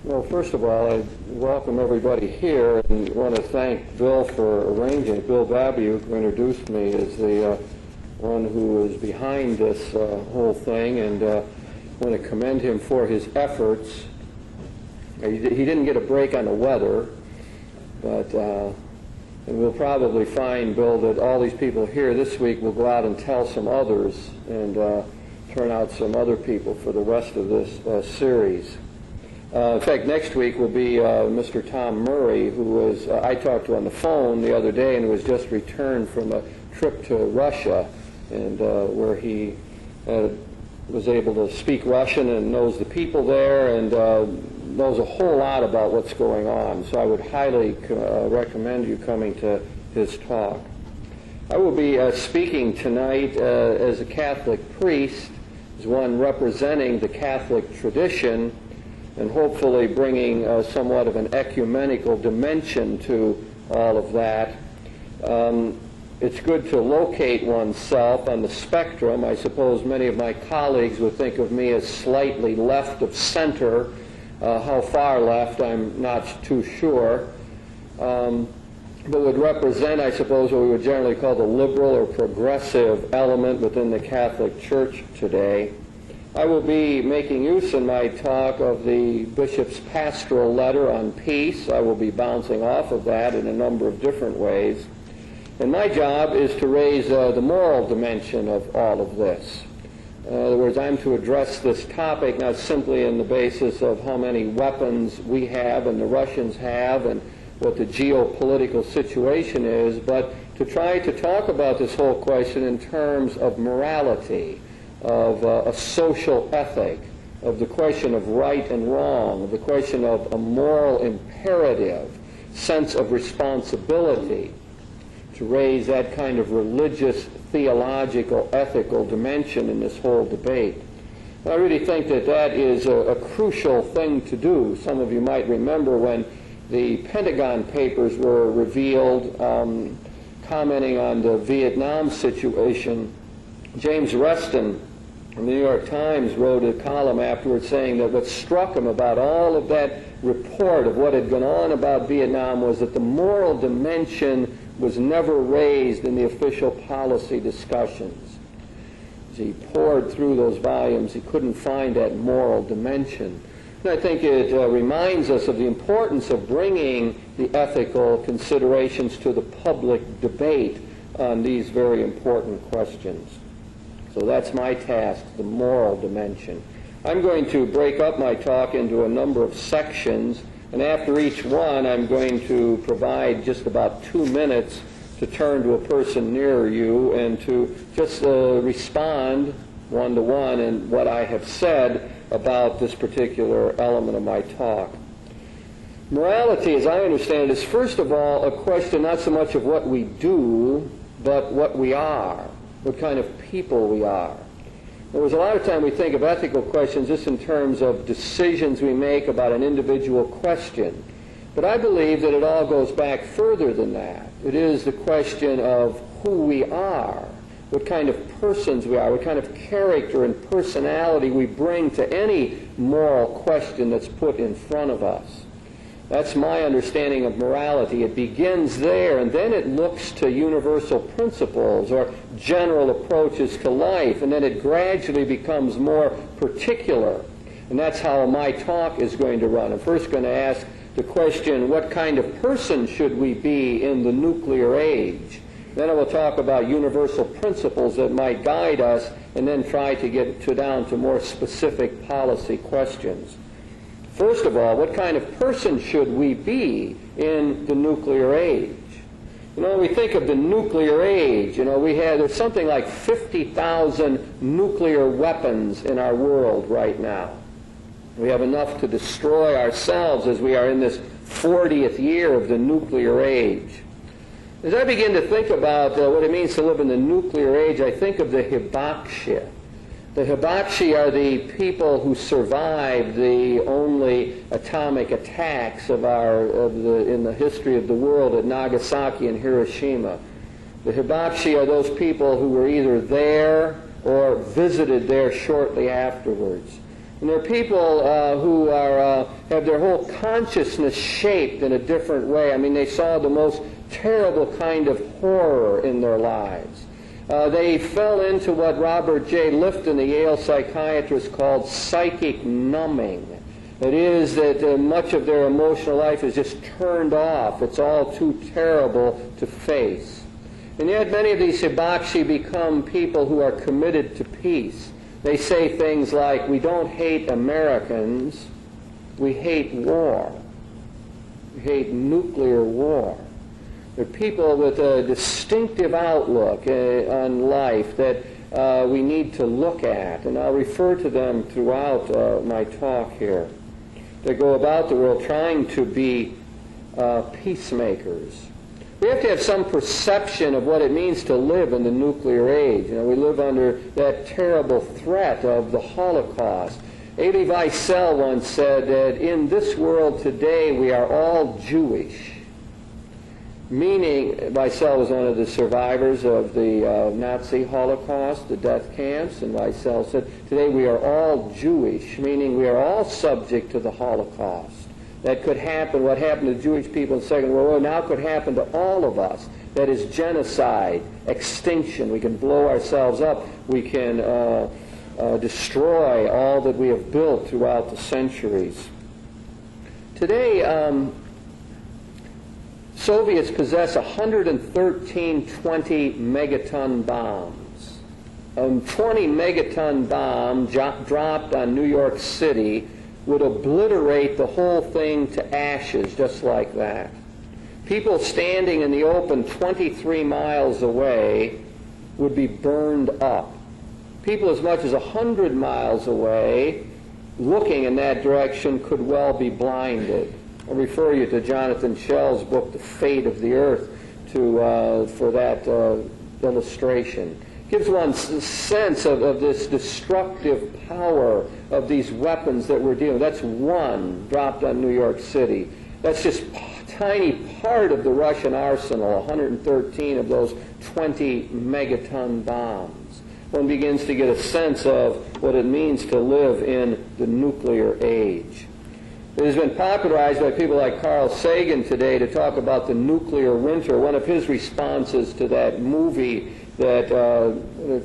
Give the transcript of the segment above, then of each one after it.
Well, first of all, I welcome everybody here and want to thank Bill for arranging it. Bill Babiuk, who introduced me, is the one who is behind this whole thing, and want to commend him for his efforts. He didn't get a break on the weather, but and we'll probably find, Bill, that all these people here this week will go out and tell some others and turn out some other people for the rest of this series. In fact, next week will be Mr. Tom Murray, who was I talked to on the phone the other day and was just returned from a trip to Russia, and where he was able to speak Russian and knows the people there and knows a whole lot about what's going on. So I would highly recommend you coming to his talk. I will be speaking tonight as a Catholic priest, as one representing the Catholic tradition, and hopefully bringing somewhat of an ecumenical dimension to all of that. It's good to locate oneself on the spectrum. I suppose many of my colleagues would think of me as slightly left of center. How far left, I'm not too sure. But would represent, I suppose, what we would generally call the liberal or progressive element within the Catholic Church today. I will be making use in my talk of the Bishop's pastoral letter on peace. I will be bouncing off of that in a number of different ways. And my job is to raise the moral dimension of all of this. In other words, I'm to address this topic not simply on the basis of how many weapons we have and the Russians have and what the geopolitical situation is, but to try to talk about this whole question in terms of morality, of a social ethic, of the question of right and wrong, of the question of a moral imperative, sense of responsibility, to raise that kind of religious, theological, ethical dimension in this whole debate. And I really think that that is a crucial thing to do. Some of you might remember when the Pentagon Papers were revealed, commenting on the Vietnam situation. James Reston from the New York Times wrote a column afterwards saying that what struck him about all of that report of what had gone on about Vietnam was that the moral dimension was never raised in the official policy discussions. As he poured through those volumes, he couldn't find that moral dimension. And I think it reminds us of the importance of bringing the ethical considerations to the public debate on these very important questions. So that's my task, the moral dimension. I'm going to break up my talk into a number of sections, and after each one I'm going to provide just about 2 minutes to turn to a person near you and to just respond one-to-one in what I have said about this particular element of my talk. Morality, as I understand it, is first of all a question not so much of what we do, but what we are. What kind of people we are. There was a lot of time we think of ethical questions just in terms of decisions we make about an individual question. But I believe that it all goes back further than that. It is the question of who we are, what kind of persons we are, what kind of character and personality we bring to any moral question that's put in front of us. That's my understanding of morality. It begins there, and then it looks to universal principles or general approaches to life, and then it gradually becomes more particular. And that's how my talk is going to run. I'm first going to ask the question, what kind of person should we be in the nuclear age? Then I will talk about universal principles that might guide us, and then try to get down to more specific policy questions. First of all, what kind of person should we be in the nuclear age? You know, when we think of the nuclear age, you know, there's something like 50,000 nuclear weapons in our world right now. We have enough to destroy ourselves as we are in this 40th year of the nuclear age. As I begin to think about what it means to live in the nuclear age, I think of the hibakusha. The hibachi are the people who survived the only atomic attacks in the history of the world at Nagasaki and Hiroshima. The hibachi are those people who were either there or visited there shortly afterwards. And there are people who have their whole consciousness shaped in a different way. I mean, they saw the most terrible kind of horror in their lives. They fell into what Robert J. Lifton, the Yale psychiatrist, called psychic numbing. It is that much of their emotional life is just turned off. It's all too terrible to face. And yet many of these hibachi become people who are committed to peace. They say things like, we don't hate Americans, we hate war. We hate nuclear war. They're people with a distinctive outlook on life that we need to look at. And I'll refer to them throughout my talk here. They go about the world trying to be peacemakers. We have to have some perception of what it means to live in the nuclear age. You know, we live under that terrible threat of the Holocaust. Elie Wiesel once said that in this world today we are all Jewish. Meaning, Wiesel was one of the survivors of the Nazi Holocaust, the death camps, and Wiesel said, today we are all Jewish, meaning we are all subject to the Holocaust. That could happen, what happened to Jewish people in the Second World War, now could happen to all of us. That is genocide, extinction. We can blow ourselves up. We can destroy all that we have built throughout the centuries. Today, Soviets possess 113 20 megaton bombs. A 20 megaton bomb dropped on New York City would obliterate the whole thing to ashes just like that. People standing in the open 23 miles away would be burned up. People as much as 100 miles away looking in that direction could well be blinded. I'll refer you to Jonathan Schell's book, The Fate of the Earth, for that illustration. Gives one sense of this destructive power of these weapons that we're dealing with. That's one dropped on New York City. That's just a tiny part of the Russian arsenal, 113 of those 20 megaton bombs. One begins to get a sense of what it means to live in the nuclear age. It has been popularized by people like Carl Sagan today to talk about the nuclear winter. One of his responses to that movie that,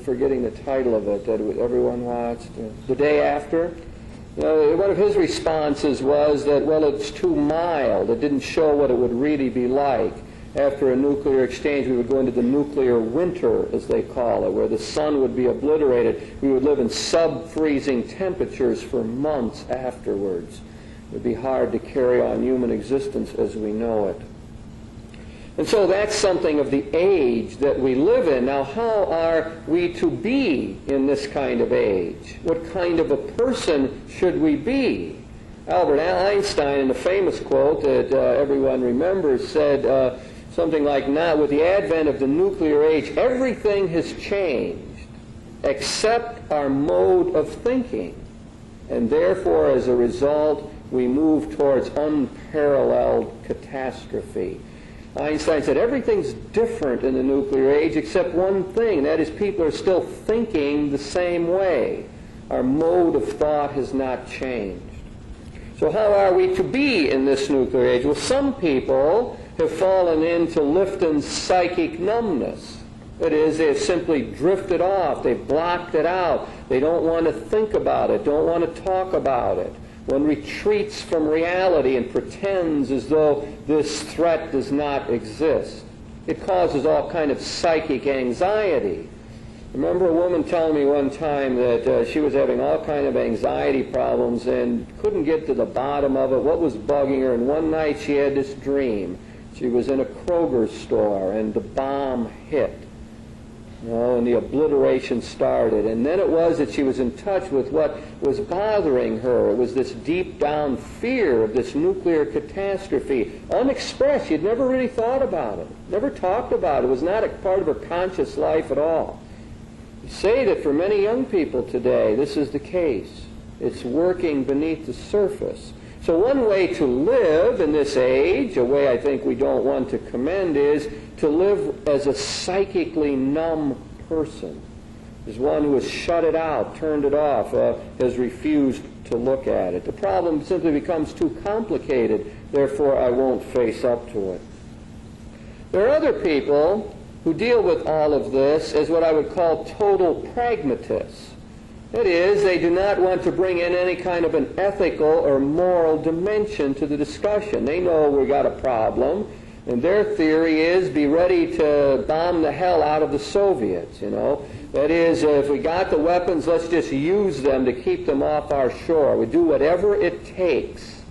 forgetting the title of it, that everyone watched, The Day After. One of his responses was that, well, it's too mild. It didn't show what it would really be like. After a nuclear exchange, we would go into the nuclear winter, as they call it, where the sun would be obliterated. We would live in sub-freezing temperatures for months afterwards. It would be hard to carry on human existence as we know it. And so that's something of the age that we live in. Now, how are we to be in this kind of age? What kind of a person should we be? Albert Einstein, in a famous quote that everyone remembers, said something like, now, with the advent of the nuclear age, everything has changed except our mode of thinking. And therefore, as a result, we move towards unparalleled catastrophe. Einstein said everything's different in the nuclear age except one thing, and that is people are still thinking the same way. Our mode of thought has not changed. So how are we to be in this nuclear age? Well, some people have fallen into Lifton's psychic numbness. That is, they have simply drifted off. They've blocked it out. They don't want to think about it, don't want to talk about it. One retreats from reality and pretends as though this threat does not exist. It causes all kind of psychic anxiety. I remember a woman telling me one time that she was having all kind of anxiety problems and couldn't get to the bottom of it, what was bugging her, and one night she had this dream. She was in a Kroger store and the bomb hit. And the obliteration started. And then it was that she was in touch with what was bothering her. It was this deep down fear of this nuclear catastrophe. Unexpressed. She'd never really thought about it. Never talked about it. It was not a part of her conscious life at all. You say that for many young people today, this is the case. It's working beneath the surface. So one way to live in this age, a way I think we don't want to commend, is to live as a psychically numb person, as one who has shut it out, turned it off, has refused to look at it. The problem simply becomes too complicated, therefore I won't face up to it. There are other people who deal with all of this as what I would call total pragmatists. That is, they do not want to bring in any kind of an ethical or moral dimension to the discussion. They know we've got a problem, and their theory is be ready to bomb the hell out of the Soviets, you know. That is, if we got the weapons, let's just use them to keep them off our shore. We do whatever it takes.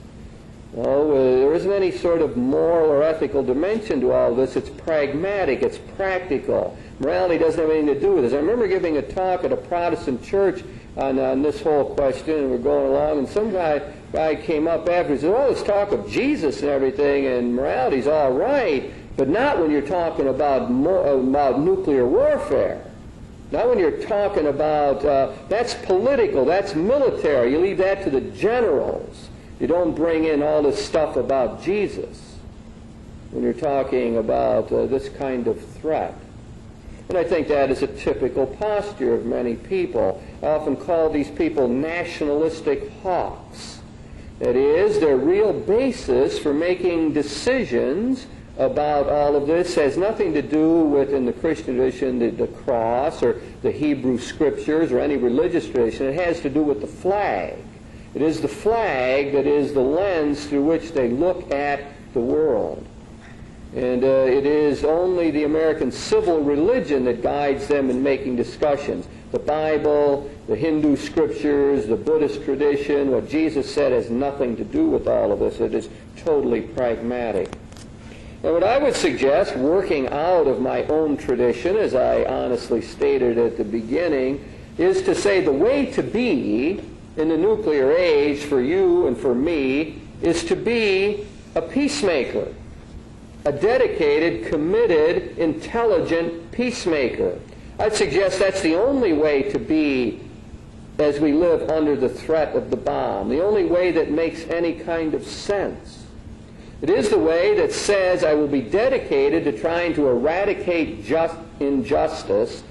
Well, there isn't any sort of moral or ethical dimension to all this. It's pragmatic. It's practical. Morality doesn't have anything to do with this. I remember giving a talk at a Protestant church on this whole question, and we're going along, and some guy came up after and said, "Oh, this talk of Jesus and everything, and morality's all right, but not when you're talking about nuclear warfare. Not when you're talking about, that's political, that's military. You leave that to the generals. You don't bring in all this stuff about Jesus when you're talking about this kind of threat." And I think that is a typical posture of many people. I often call these people nationalistic hawks. That is, their real basis for making decisions about all of this has nothing to do with, in the Christian tradition, the cross or the Hebrew Scriptures or any religious tradition. It has to do with the flag. It is the flag that is the lens through which they look at the world. And it is only the American civil religion that guides them in making discussions. The Bible, the Hindu Scriptures, the Buddhist tradition, what Jesus said has nothing to do with all of this. It is totally pragmatic. And what I would suggest, working out of my own tradition, as I honestly stated at the beginning, is to say the way to be in the nuclear age for you and for me is to be a peacemaker, a dedicated, committed, intelligent peacemaker. I'd suggest that's the only way to be as we live under the threat of the bomb, the only way that makes any kind of sense. It is the way that says I will be dedicated to trying to eradicate injustice,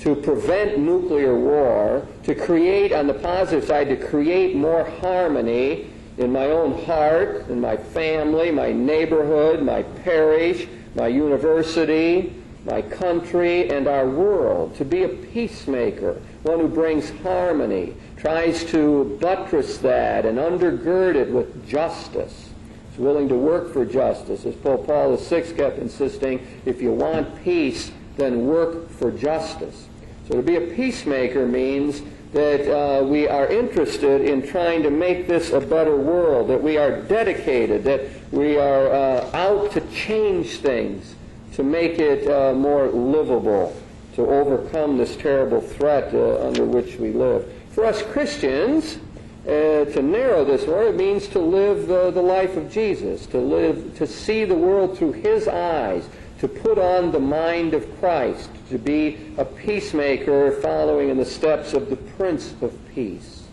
to prevent nuclear war, to create, on the positive side, to create more harmony in my own heart, in my family, my neighborhood, my parish, my university, my country, and our world. To be a peacemaker, one who brings harmony, tries to buttress that and undergird it with justice, is willing to work for justice. As Pope Paul VI kept insisting, if you want peace, then work for justice. So to be a peacemaker means that we are interested in trying to make this a better world, that we are dedicated, that we are out to change things, to make it more livable, to overcome this terrible threat under which we live. For us Christians, to narrow this more, it means to live the life of Jesus, to see the world through His eyes, to put on the mind of Christ, to be a peacemaker following in the steps of the Prince of Peace.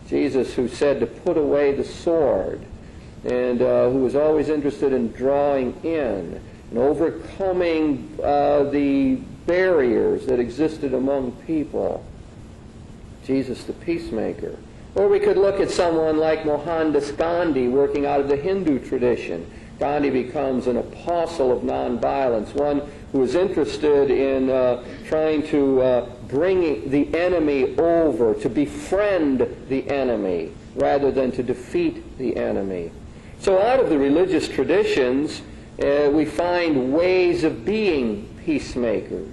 Jesus, who said to put away the sword, and who was always interested in drawing in and overcoming the barriers that existed among people. Jesus the peacemaker. Or we could look at someone like Mohandas Gandhi, working out of the Hindu tradition. Gandhi becomes an apostle of nonviolence, one who is interested in trying to bring the enemy over, to befriend the enemy, rather than to defeat the enemy. So out of the religious traditions, we find ways of being peacemakers.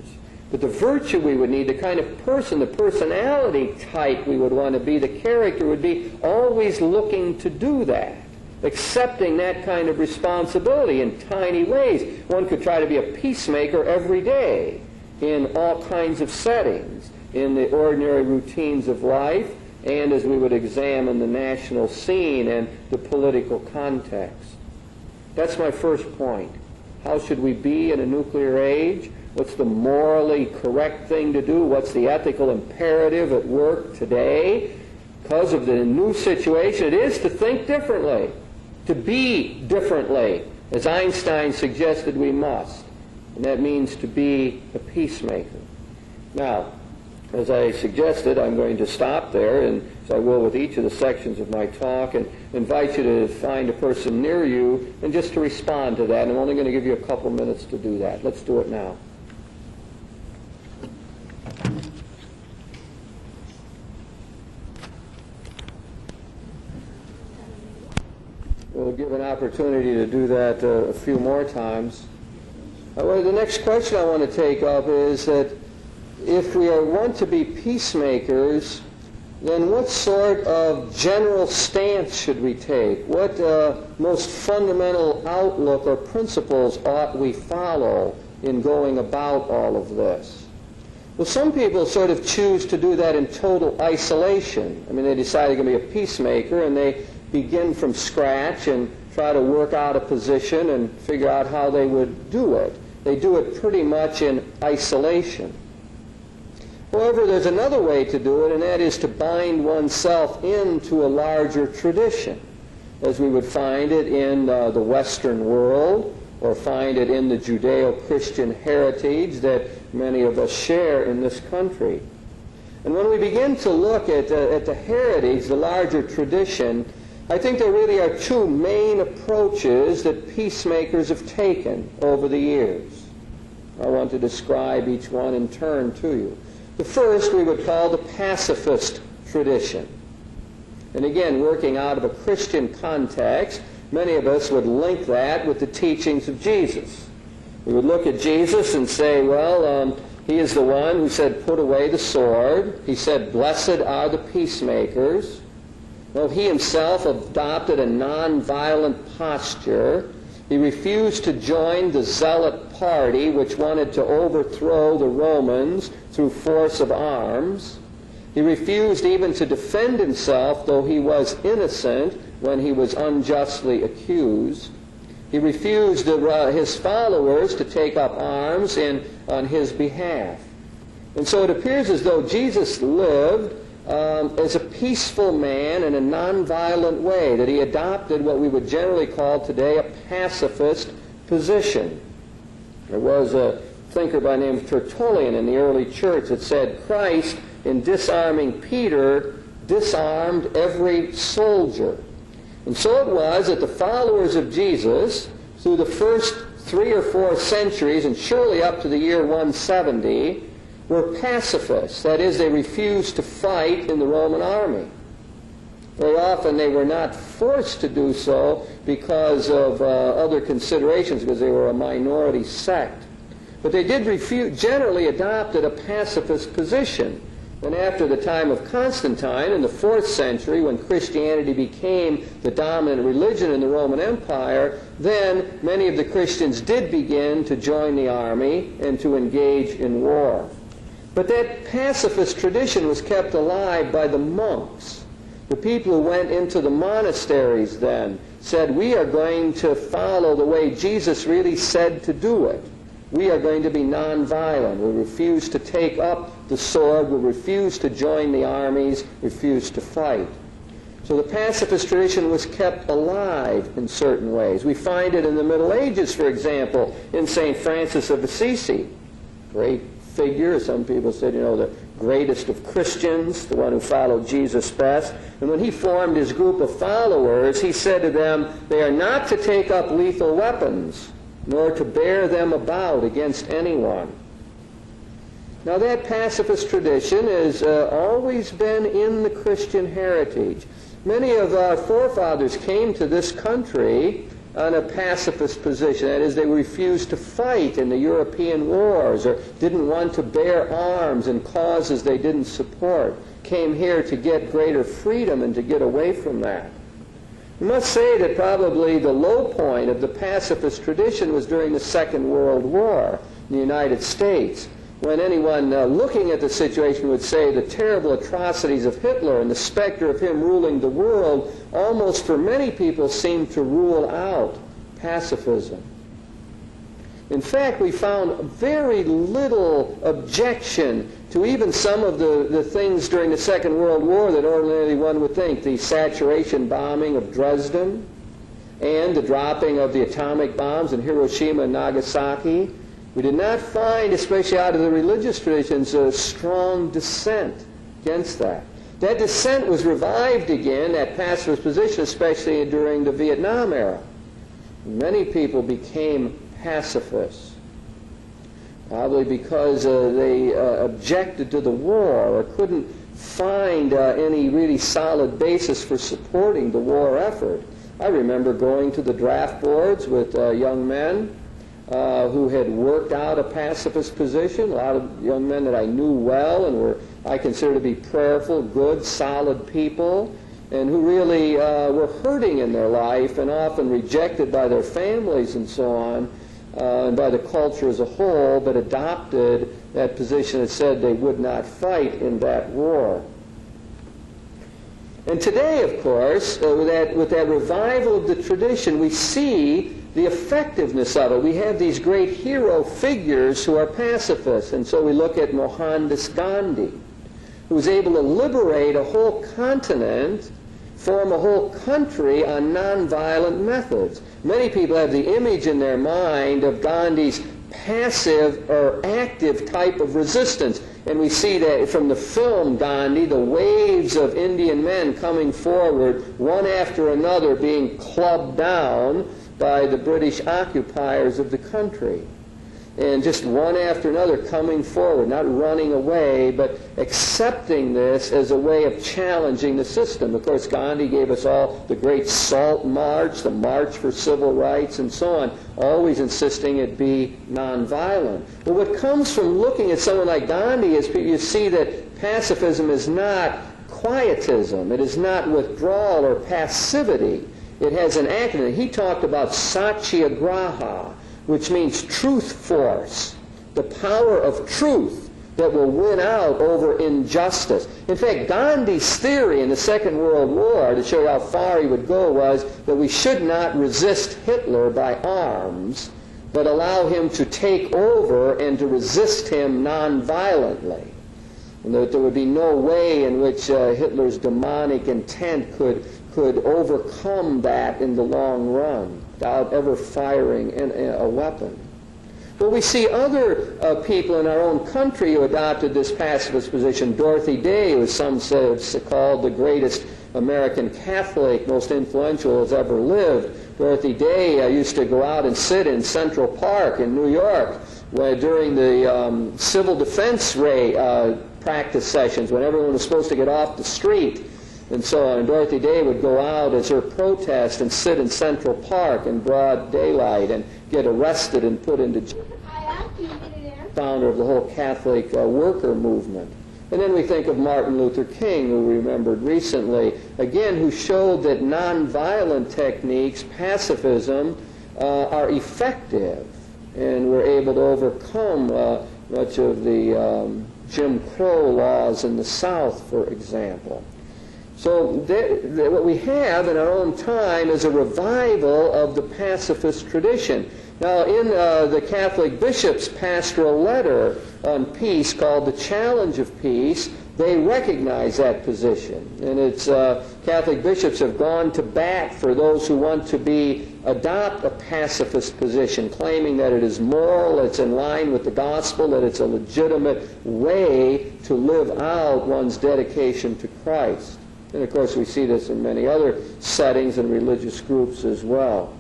But the virtue we would need, the kind of person, the personality type we would want to be, the character would be always looking to do that, accepting that kind of responsibility in tiny ways. One could try to be a peacemaker every day in all kinds of settings, in the ordinary routines of life, and as we would examine the national scene and the political context. That's my first point. How should we be in a nuclear age? What's the morally correct thing to do? What's the ethical imperative at work today? Because of the new situation, it is to think differently, to be differently, as Einstein suggested we must. And that means to be a peacemaker. Now, As I suggested, I'm going to stop there, and as I will with each of the sections of my talk, and invite you to find a person near you and just to respond to that. And I'm only going to give you a couple minutes to do that. Let's do it now. We'll give an opportunity to do that a few more times. Well, the next question I want to take up is that if we want to be peacemakers, then what sort of general stance should we take? What most fundamental outlook or principles ought we follow in going about all of this? Well, some people sort of choose to do that in total isolation. I mean, they decide they're going to be a peacemaker, and they begin from scratch and try to work out a position and figure out how they would do it. They do it pretty much in isolation. However, there's another way to do it, and that is to bind oneself into a larger tradition, as we would find it in the Western world, or find it in the Judeo-Christian heritage that many of us share in this country. And when we begin to look at the heritage, the larger tradition, I think there really are two main approaches that peacemakers have taken over the years. I want to describe each one in turn to you. The first we would call the pacifist tradition. And again, working out of a Christian context, many of us would link that with the teachings of Jesus. We would look at Jesus and say, well, he is the one who said, put away the sword. He said, blessed are the peacemakers. Well, he himself adopted a nonviolent posture. He refused to join the zealot party, which wanted to overthrow the Romans through force of arms. He refused even to defend himself, though he was innocent when he was unjustly accused. He refused his followers to take up arms on his behalf. And so it appears as though Jesus lived as a peaceful man in a nonviolent way, that he adopted what we would generally call today a pacifist position. There was a thinker by the name of Tertullian in the early church that said, Christ, in disarming Peter, disarmed every soldier. And so it was that the followers of Jesus, through the first 3 or 4 centuries, and surely up to the year 170, were pacifists. That is, they refused to fight in the Roman army. Very often they were not forced to do so because of other considerations, because they were a minority sect. But they did generally adopted a pacifist position. And after the time of Constantine in the 4th century, when Christianity became the dominant religion in the Roman Empire, then many of the Christians did begin to join the army and to engage in war. But that pacifist tradition was kept alive by the monks. The people who went into the monasteries then said, we are going to follow the way Jesus really said to do it. We are going to be nonviolent. We refuse to take up the sword. We refuse to join the armies, refuse to fight. So the pacifist tradition was kept alive in certain ways. We find it in the Middle Ages, for example, in St. Francis of Assisi. Great figure. Some people said, the greatest of Christians, the one who followed Jesus best. And when he formed his group of followers, he said to them, they are not to take up lethal weapons, nor to bear them about against anyone. Now that pacifist tradition has always been in the Christian heritage. Many of our forefathers came to this country on a pacifist position. That is, they refused to fight in the European wars or didn't want to bear arms in causes they didn't support. Came here to get greater freedom and to get away from that. I must say that probably the low point of the pacifist tradition was during the Second World War in the United States, when anyone looking at the situation would say the terrible atrocities of Hitler and the specter of him ruling the world almost for many people seemed to rule out pacifism. In fact, we found very little objection to even some of the things during the Second World War that ordinarily one would think, the saturation bombing of Dresden and the dropping of the atomic bombs in Hiroshima and Nagasaki. We did not find, especially out of the religious traditions, a strong dissent against that. That dissent was revived again, that pacifist position, especially during the Vietnam era. Many people became pacifists, probably because they objected to the war or couldn't find any really solid basis for supporting the war effort. I remember going to the draft boards with young men who had worked out a pacifist position, a lot of young men that I knew well and were, I consider to be prayerful, good, solid people, and who really were hurting in their life and often rejected by their families and so on, and by the culture as a whole, but adopted that position that said they would not fight in that war. And today, of course, with that revival of the tradition, we see the effectiveness of it. We have these great hero figures who are pacifists, and so we look at Mohandas Gandhi, who was able to liberate a whole continent, form a whole country on nonviolent methods. Many people have the image in their mind of Gandhi's passive or active type of resistance. And we see that from the film Gandhi, the waves of Indian men coming forward, one after another being clubbed down by the British occupiers of the country. And just one after another coming forward, not running away, but accepting this as a way of challenging the system. Of course, Gandhi gave us all the great Salt March, the March for Civil Rights, and so on, always insisting it be nonviolent. But what comes from looking at someone like Gandhi is you see that pacifism is not quietism. It is not withdrawal or passivity. It has an acronym. He talked about satyagraha, which means truth force, the power of truth that will win out over injustice. In fact, Gandhi's theory in the Second World War, to show you how far he would go, was that we should not resist Hitler by arms, but allow him to take over and to resist him nonviolently. And that there would be no way in which Hitler's demonic intent could overcome that in the long run without ever firing a weapon. But we see other people in our own country who adopted this pacifist position. Dorothy Day, who some say is called the greatest American Catholic, most influential has ever lived. Dorothy Day used to go out and sit in Central Park in New York during the civil defense practice sessions when everyone was supposed to get off the street and so on. And Dorothy Day would go out as her protest and sit in Central Park in broad daylight and get arrested and put into jail. Founder of the whole Catholic worker movement. And then we think of Martin Luther King, who we remembered recently, again, who showed that nonviolent techniques, pacifism, are effective, and we're able to overcome much of the Jim Crow laws in the South, for example. So what we have in our own time is a revival of the pacifist tradition. Now, in the Catholic bishop's pastoral letter on peace called The Challenge of Peace, they recognize that position. And it's Catholic bishops have gone to bat for those who want to adopt a pacifist position, claiming that it is moral, it's in line with the gospel, that it's a legitimate way to live out one's dedication to Christ. And of course we see this in many other settings and religious groups as well.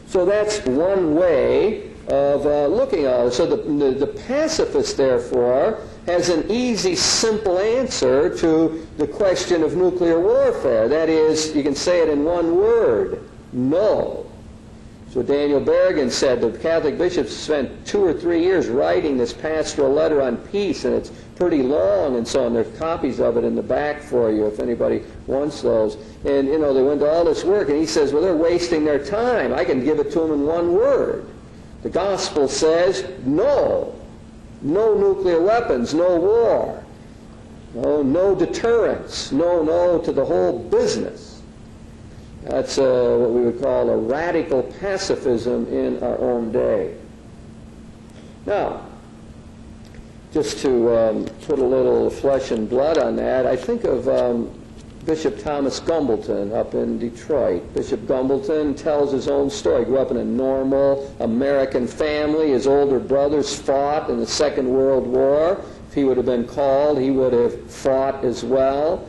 So that's one way of looking at it. So the pacifist, therefore, has an easy, simple answer to the question of nuclear warfare. That is, you can say it in one word: no. So Daniel Berrigan said the Catholic bishops spent 2 or 3 years writing this pastoral letter on peace, and it's pretty long and so on. There's copies of it in the back for you if anybody wants those. And, you know, they went to all this work, and he says, well, they're wasting their time. I can give it to them in one word. The gospel says no. No nuclear weapons, no war. No deterrence. No to the whole business. That's what we would call a radical pacifism in our own day. Now, just to put a little flesh and blood on that, I think of Bishop Thomas Gumbleton up in Detroit. Bishop Gumbleton tells his own story. He grew up in a normal American family. His older brothers fought in the Second World War. If he would have been called, he would have fought as well.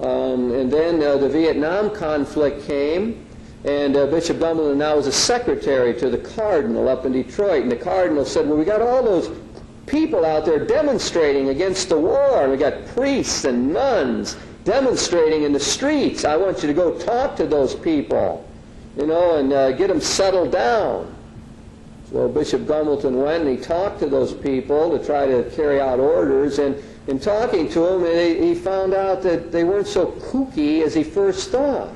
And then the Vietnam conflict came, and Bishop Gumbleton now was a secretary to the cardinal up in Detroit. And the cardinal said, well, we got all those people out there demonstrating against the war, and we got priests and nuns demonstrating in the streets. I want you to go talk to those people, and get them settled down. So Bishop Gumbleton went and he talked to those people to try to carry out orders, and in talking to them, he found out that they weren't so kooky as he first thought,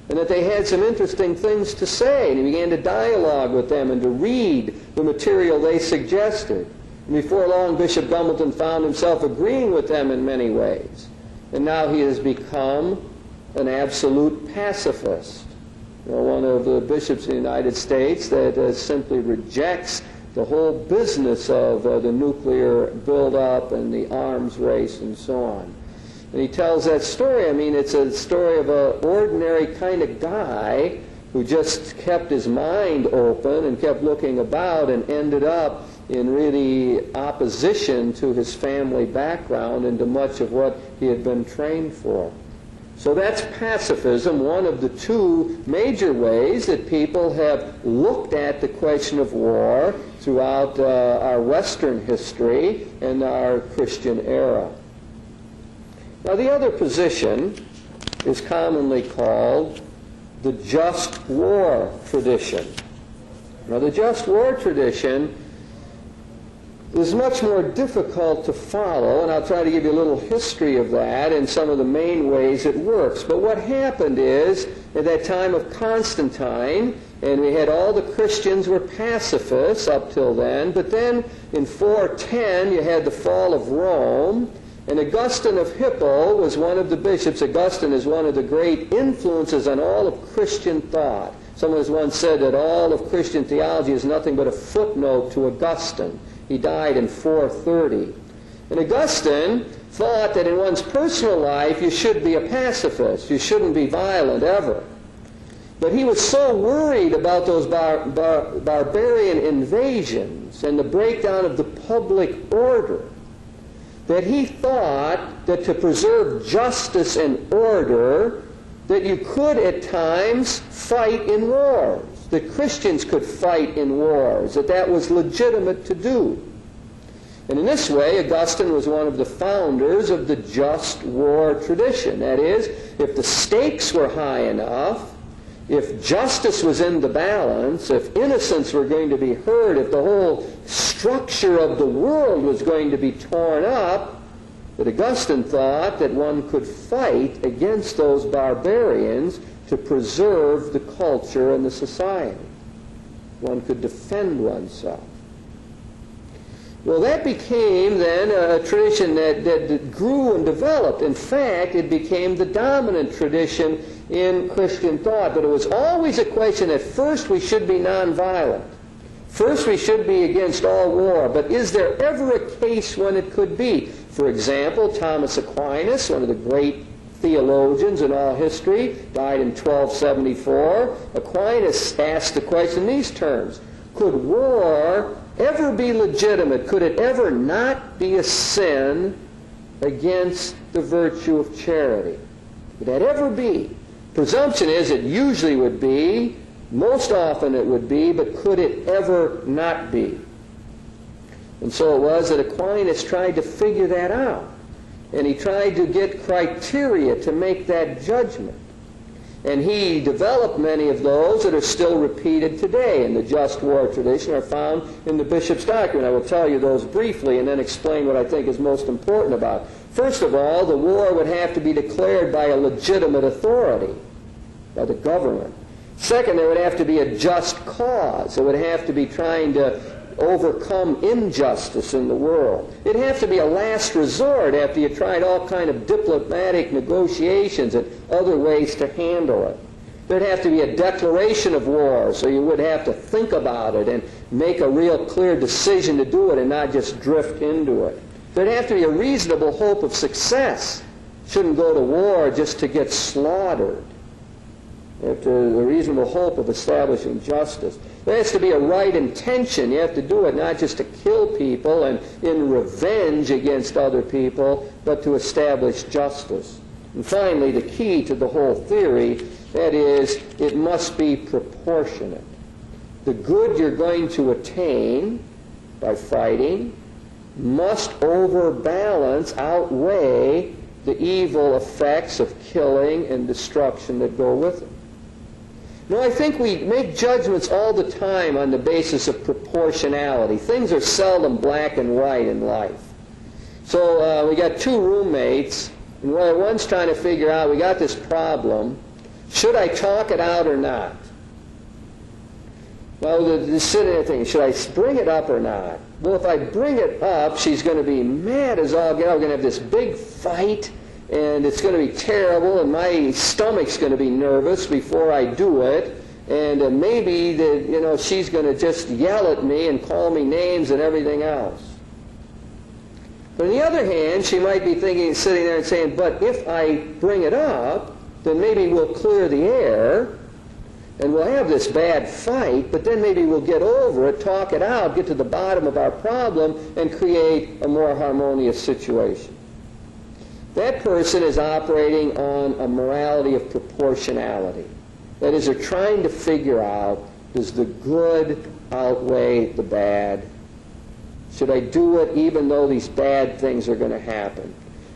and that they had some interesting things to say, and he began to dialogue with them and to read the material they suggested. And before long, Bishop Gumbleton found himself agreeing with them in many ways. And now he has become an absolute pacifist. One of the bishops in the United States that simply rejects the whole business of the nuclear buildup and the arms race and so on. And he tells that story. I mean, it's a story of an ordinary kind of guy who just kept his mind open and kept looking about and ended up in really opposition to his family background and to much of what he had been trained for. So that's pacifism, one of the two major ways that people have looked at the question of war throughout our Western history and our Christian era. Now, the other position is commonly called the just war tradition. Now, the just war tradition is much more difficult to follow, and I'll try to give you a little history of that and some of the main ways it works. But what happened is, at that time of Constantine, and we had all the Christians were pacifists up till then, but then in 410 you had the fall of Rome, and Augustine of Hippo was one of the bishops. Augustine is one of the great influences on all of Christian thought. Someone has once said that all of Christian theology is nothing but a footnote to Augustine. He died in 430. And Augustine thought that in one's personal life you should be a pacifist. You shouldn't be violent ever. But he was so worried about those barbarian invasions and the breakdown of the public order that he thought that to preserve justice and order that you could at times fight in wars, that Christians could fight in wars, that was legitimate to do. And in this way, Augustine was one of the founders of the just war tradition. That is, if the stakes were high enough, if justice was in the balance, if innocents were going to be heard, if the whole structure of the world was going to be torn up, that Augustine thought that one could fight against those barbarians to preserve the culture and the society. One could defend oneself. Well, that became then a tradition that grew and developed. In fact, it became the dominant tradition in Christian thought. But it was always a question that first we should be nonviolent. First we should be against all war. But is there ever a case when it could be? For example, Thomas Aquinas, one of the great theologians in all history, died in 1274. Aquinas asked the question in these terms: could war ever be legitimate? Could it ever not be a sin against the virtue of charity? Could that ever be? Presumption is it usually would be, most often it would be, but could it ever not be? And so it was that Aquinas tried to figure that out. And he tried to get criteria to make that judgment. And he developed many of those that are still repeated today in the just war tradition, are found in the bishop's doctrine. I will tell you those briefly and then explain what I think is most important about it. First of all, the war would have to be declared by a legitimate authority, by the government. Second, there would have to be a just cause. It would have to be trying to overcome injustice in the world. It'd have to be a last resort after you tried all kind of diplomatic negotiations and other ways to handle it. There'd have to be a declaration of war, so you would have to think about it and make a real clear decision to do it and not just drift into it. There'd have to be a reasonable hope of success. shouldn't go to war just to get slaughtered. If there's a reasonable hope of establishing justice. There has to be a right intention. You have to do it not just to kill people and in revenge against other people, but to establish justice. And finally, the key to the whole theory, that is, it must be proportionate. The good you're going to attain by fighting must overbalance, outweigh the evil effects of killing and destruction that go with it. No, I think we make judgments all the time on the basis of proportionality. Things are seldom black and white in life. So we got two roommates, and one's trying to figure out, we got this problem, should I talk it out or not? Well, the sitting there thinking, should I bring it up or not? Well, if I bring it up, she's going to be mad as all get out. We're going to have this big fight, and it's going to be terrible, and my stomach's going to be nervous before I do it, and maybe she's going to just yell at me and call me names and everything else. But on the other hand, she might be thinking, sitting there and saying, but if I bring it up, then maybe we'll clear the air, and we'll have this bad fight, but then maybe we'll get over it, talk it out, get to the bottom of our problem, and create a more harmonious situation. That person is operating on a morality of proportionality. That is, they're trying to figure out, does the good outweigh the bad? Should I do it even though these bad things are going to happen?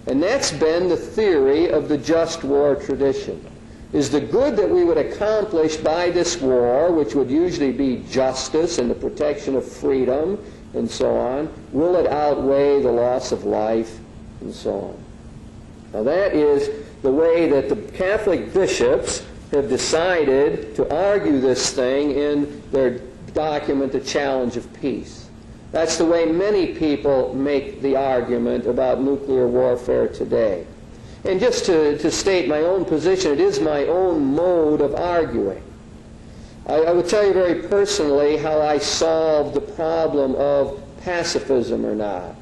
And that's been the theory of the just war tradition. Is the good that we would accomplish by this war, which would usually be justice and the protection of freedom and so on, will it outweigh the loss of life and so on? Now that is the way that the Catholic bishops have decided to argue this thing in their document, The Challenge of Peace. That's the way many people make the argument about nuclear warfare today. And just to state my own position, it is my own mode of arguing. I would tell you very personally how I solved the problem of pacifism or not.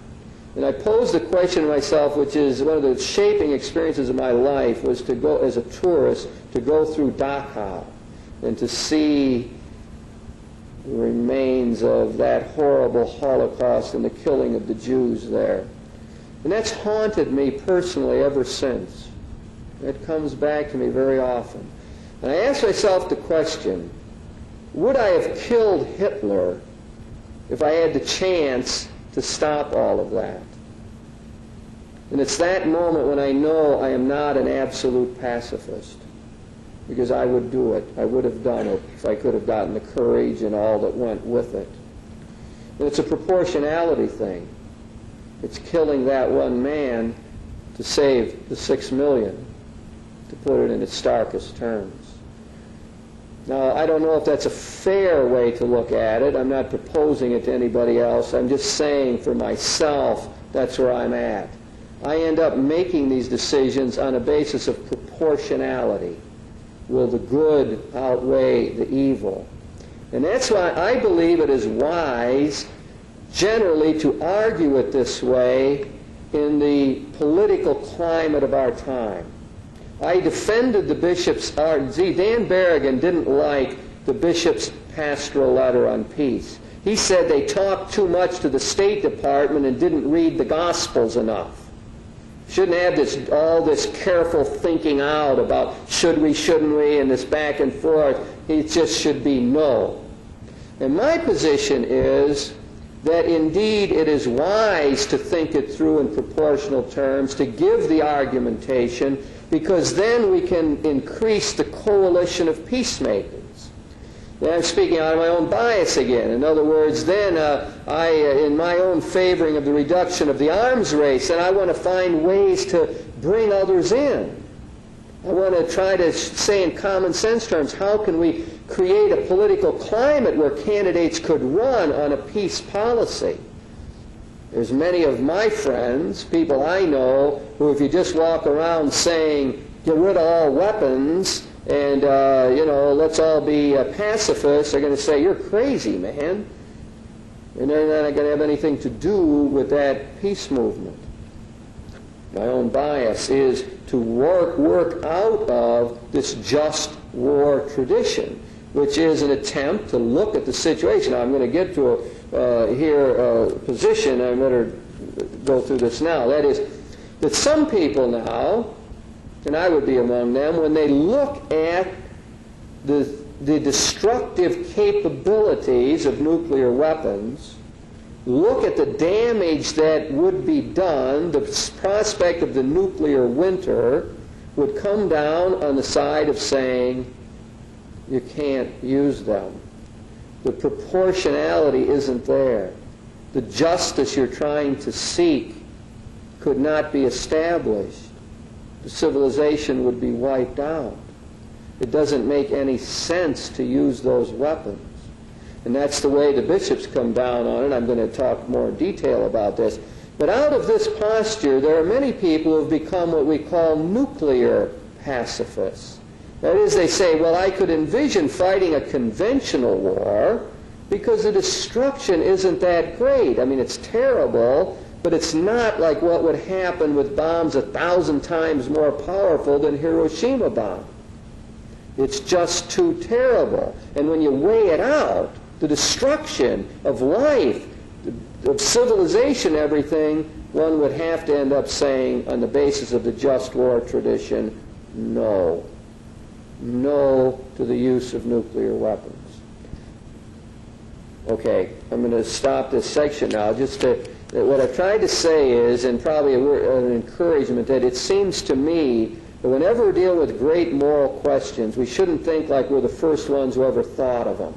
And I posed the question to myself, which is one of the shaping experiences of my life, was to go as a tourist, to go through Dachau and to see the remains of that horrible Holocaust and the killing of the Jews there. And that's haunted me personally ever since. It comes back to me very often. And I ask myself the question, would I have killed Hitler if I had the chance to stop all of that? And it's that moment when I know I am not an absolute pacifist, because I would do it. I would have done it if I could have gotten the courage and all that went with it. And it's a proportionality thing. It's killing that one man to save the 6 million, to put it in its starkest terms. Now, I don't know if that's a fair way to look at it. I'm not proposing it to anybody else. I'm just saying for myself, that's where I'm at. I end up making these decisions on a basis of proportionality. Will the good outweigh the evil? And that's why I believe it is wise generally to argue it this way in the political climate of our time. I defended the bishop's argument. Dan Berrigan didn't like the bishop's pastoral letter on peace. He said they talked too much to the State Department and didn't read the Gospels enough. Shouldn't have all this careful thinking out about should we, shouldn't we, and this back and forth. It just should be no. And my position is that indeed it is wise to think it through in proportional terms, to give the argumentation, because then we can increase the coalition of peacemakers. Now, I'm speaking out of my own bias again. In other words, then in my own favoring of the reduction of the arms race, and I want to find ways to bring others in. I want to try to say in common sense terms, how can we create a political climate where candidates could run on a peace policy? There's many of my friends, people I know, who if you just walk around saying, get rid of all weapons, and, let's all be pacifists, they're going to say, you're crazy, man. And they're not going to have anything to do with that peace movement. my own bias, is to work out of this just war tradition, which is an attempt to look at the situation. Now, I'm going to get to a position. I better go through this now. That is, that some people now, and I would be among them, when they look at the destructive capabilities of nuclear weapons, look at the damage that would be done, the prospect of the nuclear winter would come down on the side of saying, you can't use them. The proportionality isn't there. The justice you're trying to seek could not be established. The civilization would be wiped out. It doesn't make any sense to use those weapons. And that's the way the bishops come down on it. I'm going to talk more in detail about this. But out of this posture, there are many people who have become what we call nuclear pacifists. That is, they say, well, I could envision fighting a conventional war because the destruction isn't that great. I mean, it's terrible, but it's not like what would happen with bombs 1,000 times more powerful than Hiroshima bomb. It's just too terrible. And when you weigh it out, the destruction of life, of civilization, everything, one would have to end up saying, on the basis of the just war tradition, no. No to the use of nuclear weapons. Okay, I'm going to stop this section now. What I've tried to say is, and probably an encouragement, that it seems to me that whenever we deal with great moral questions, we shouldn't think like we're the first ones who ever thought of them.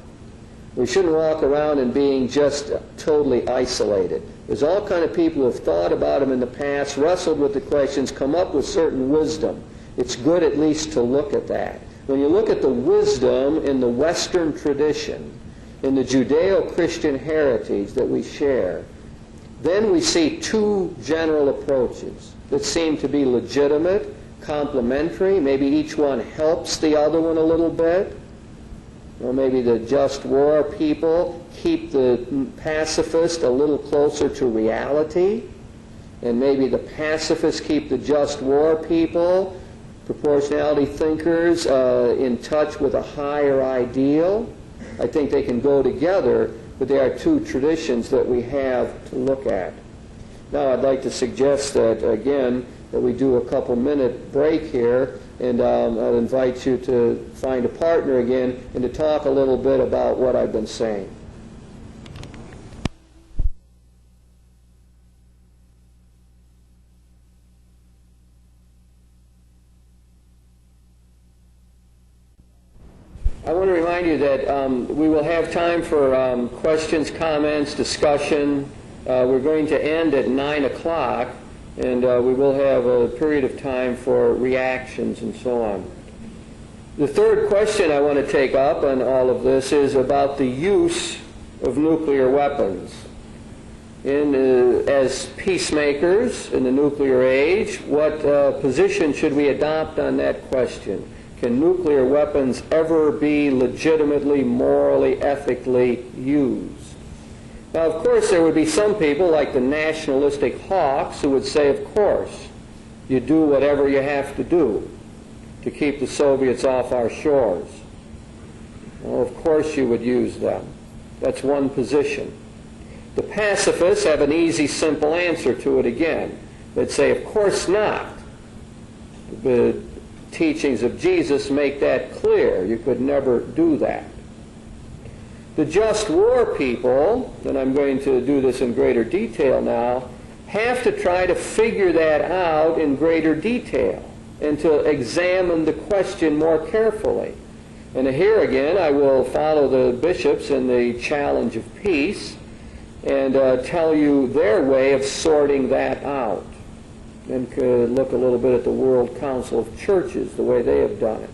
We shouldn't walk around and being just totally isolated. There's all kind of people who have thought about them in the past, wrestled with the questions, come up with certain wisdom. It's good at least to look at that. When you look at the wisdom in the Western tradition, in the Judeo-Christian heritage that we share, then we see two general approaches that seem to be legitimate, complementary. Maybe each one helps the other one a little bit. Or maybe the just war people keep the pacifist a little closer to reality. And maybe the pacifists keep the just war people, proportionality thinkers, in touch with a higher ideal. I think they can go together, but they are two traditions that we have to look at. Now I'd like to suggest that, again, that we do a couple-minute break here, and I'll invite you to find a partner again and to talk a little bit about what I've been saying. I want to remind you that we will have time for questions, comments, discussion. We're going to end at 9 o'clock, and we will have a period of time for reactions and so on. The third question I want to take up on all of this is about the use of nuclear weapons. As peacemakers in the nuclear age, what position should we adopt on that question? Can nuclear weapons ever be legitimately, morally, ethically used? Now, of course, there would be some people, like the nationalistic hawks, who would say, of course, you do whatever you have to do to keep the Soviets off our shores. Well, of course you would use them. That's one position. The pacifists have an easy, simple answer to it again. They'd say, of course not. The teachings of Jesus make that clear. You could never do that. The just war people, and I'm going to do this in greater detail now, have to try to figure that out in greater detail and to examine the question more carefully. And here again, I will follow the bishops in the challenge of peace and tell you their way of sorting that out. And could look a little bit at the World Council of Churches, the way they have done it.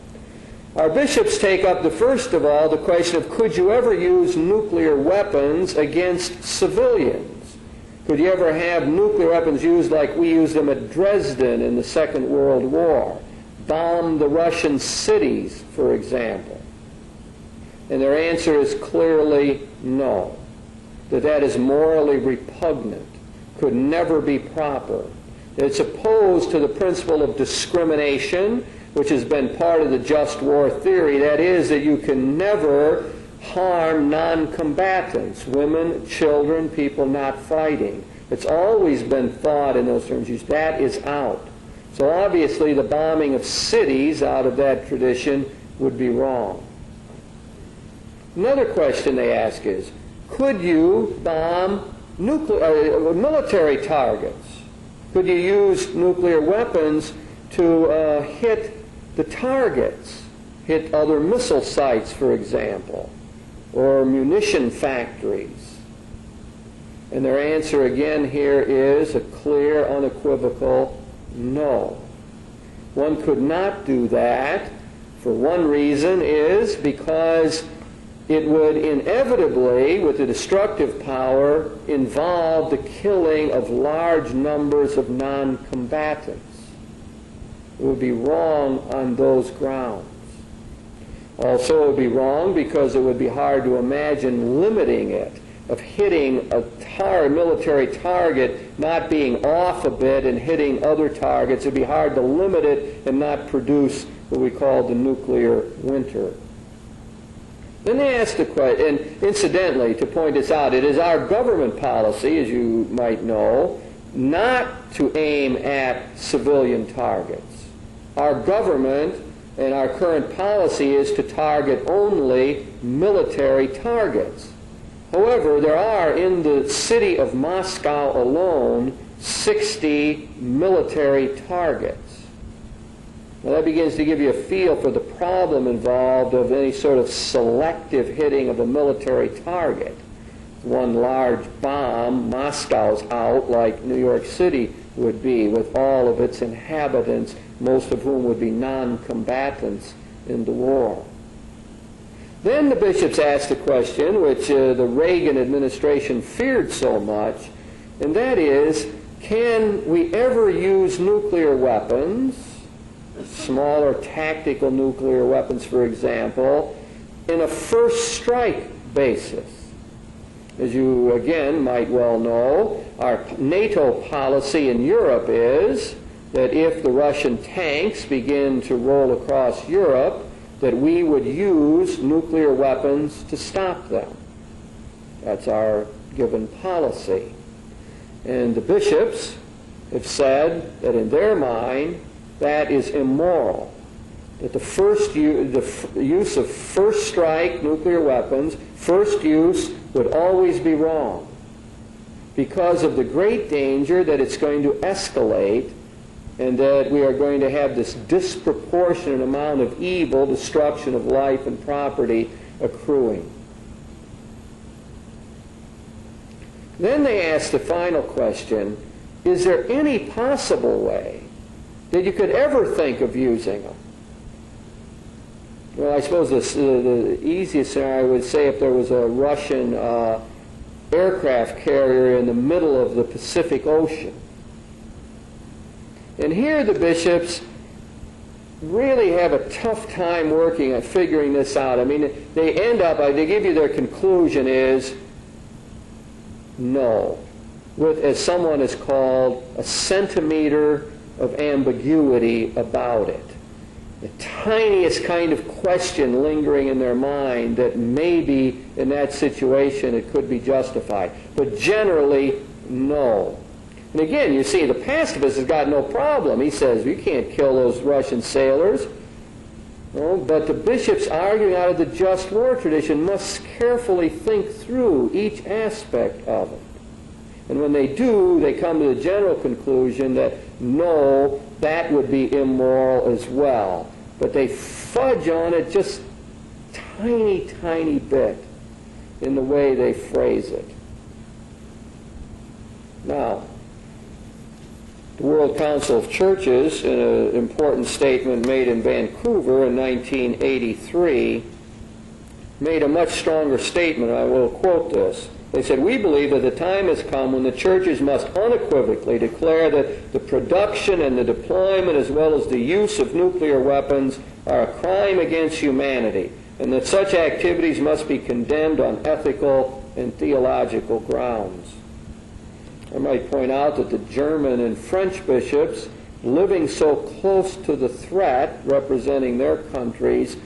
Our bishops take up, first of all, the question of could you ever use nuclear weapons against civilians? Could you ever have nuclear weapons used like we used them at Dresden in the Second World War? Bomb the Russian cities, for example. And their answer is clearly no. That is morally repugnant, could never be proper. It's opposed to the principle of discrimination, which has been part of the just war theory. That is, that you can never harm non-combatants, women, children, people not fighting. It's always been thought in those terms. That is out. So obviously the bombing of cities out of that tradition would be wrong. Another question they ask is, could you bomb military targets? Could you use nuclear weapons to hit the targets, hit other missile sites, for example, or munition factories? And their answer again here is a clear, unequivocal no. One could not do that. For one reason is because it would inevitably, with the destructive power, involve the killing of large numbers of non-combatants. It would be wrong on those grounds. Also, it would be wrong because it would be hard to imagine limiting it, of hitting a military target, not being off a bit and hitting other targets. It would be hard to limit it and not produce what we call the nuclear winter. Then they asked the question, and incidentally, to point this out, it is our government policy, as you might know, not to aim at civilian targets. Our government and our current policy is to target only military targets. However, there are, in the city of Moscow alone, 60 military targets. Now that begins to give you a feel for the problem involved of any sort of selective hitting of a military target. One large bomb, Moscow's out like New York City would be, with all of its inhabitants, most of whom would be non-combatants in the war. Then the bishops asked a question which the Reagan administration feared so much, and that is, can we ever use nuclear weapons, smaller tactical nuclear weapons, for example, in a first strike basis? As you, again, might well know, our NATO policy in Europe is that if the Russian tanks begin to roll across Europe, that we would use nuclear weapons to stop them. That's our given policy. And the bishops have said that in their mind, that is immoral. That the use of first strike nuclear weapons, first use, would always be wrong because of the great danger that it's going to escalate and that we are going to have this disproportionate amount of evil, destruction of life and property accruing. Then they asked the final question, is there any possible way that you could ever think of using them? Well, I suppose the easiest scenario I would say if there was a Russian aircraft carrier in the middle of the Pacific Ocean. And here the bishops really have a tough time working at figuring this out. I mean, they end up, they give you their conclusion is no, with, as someone has called, a centimeter of ambiguity about it. The tiniest kind of question lingering in their mind that maybe in that situation it could be justified. But generally, no. And again, you see, the pacifist has got no problem. He says, you can't kill those Russian sailors. No, but the bishops arguing out of the just war tradition must carefully think through each aspect of it. And when they do, they come to the general conclusion that no, that would be immoral as well. But they fudge on it just tiny, tiny bit in the way they phrase it. Now, the World Council of Churches, in an important statement made in Vancouver in 1983, made a much stronger statement. I will quote this. They said, "We believe that the time has come when the churches must unequivocally declare that the production and the deployment as well as the use of nuclear weapons are a crime against humanity, and that such activities must be condemned on ethical and theological grounds." I might point out that the German and French bishops, living so close to the threat, representing their countries,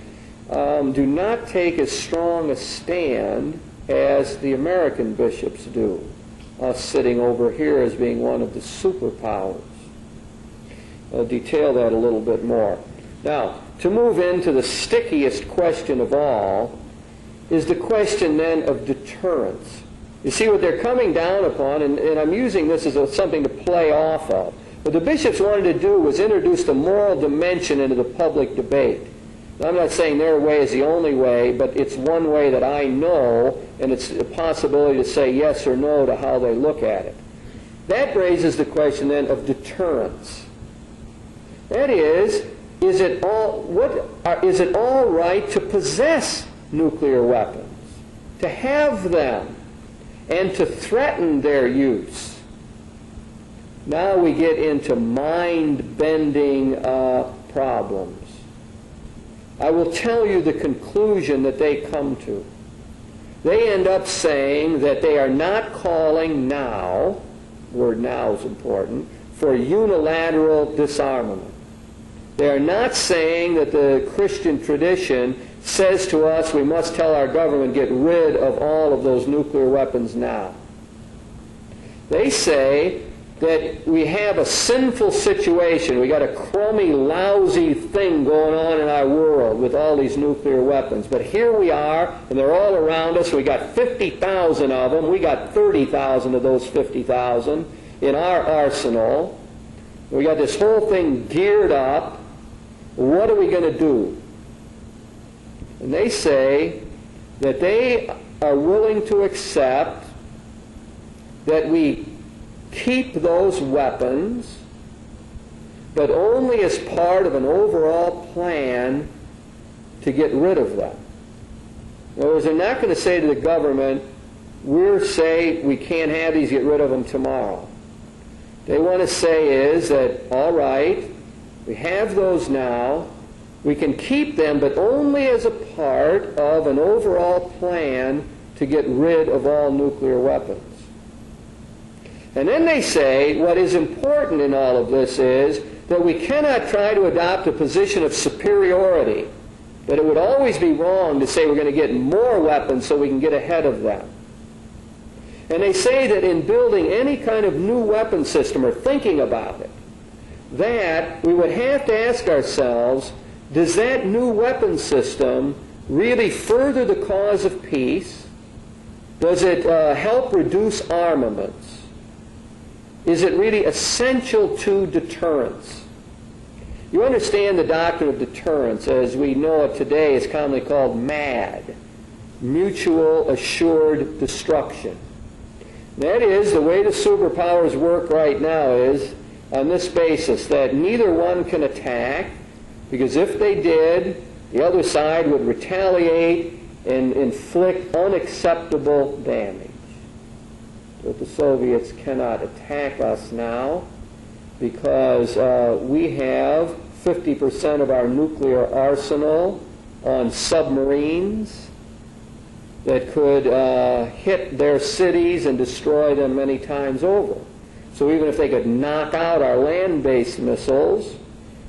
do not take as strong a stand as the American bishops do, us sitting over here as being one of the superpowers. I'll detail that a little bit more. Now, to move into the stickiest question of all is the question then of deterrence. You see what they're coming down upon, and I'm using this as something to play off of. What the bishops wanted to do was introduce the moral dimension into the public debate. Now, I'm not saying their way is the only way, but it's one way that I know, and it's a possibility to say yes or no to how they look at it. That raises the question then of deterrence. That is it all right to possess nuclear weapons, to have them, and to threaten their use? Now we get into mind-bending problems. I will tell you the conclusion that they come to. They end up saying that they are not calling now, the word now is important, for unilateral disarmament. They are not saying that the Christian tradition says to us we must tell our government get rid of all of those nuclear weapons now. They say that we have a sinful situation. We got a crummy, lousy thing going on in our world with all these nuclear weapons. But here we are, and they're all around us. We got 50,000 of them. We got 30,000 of those 50,000 in our arsenal. We got this whole thing geared up. What are we going to do? And they say that they are willing to accept that we keep those weapons, but only as part of an overall plan to get rid of them. In other words, they're not going to say to the government, we're saying we can't have these, get rid of them tomorrow. They want to say is that, all right, we have those now, we can keep them, but only as a part of an overall plan to get rid of all nuclear weapons. And then they say what is important in all of this is that we cannot try to adopt a position of superiority, that it would always be wrong to say we're going to get more weapons so we can get ahead of them. And they say that in building any kind of new weapon system or thinking about it, that we would have to ask ourselves, does that new weapon system really further the cause of peace? Does it help reduce armaments? Is it really essential to deterrence? You understand the doctrine of deterrence as we know it today is commonly called MAD, Mutual Assured Destruction. That is, the way the superpowers work right now is on this basis, that neither one can attack, because if they did, the other side would retaliate and inflict unacceptable damage. But the Soviets cannot attack us now because we have 50% of our nuclear arsenal on submarines that could hit their cities and destroy them many times over. So even if they could knock out our land-based missiles,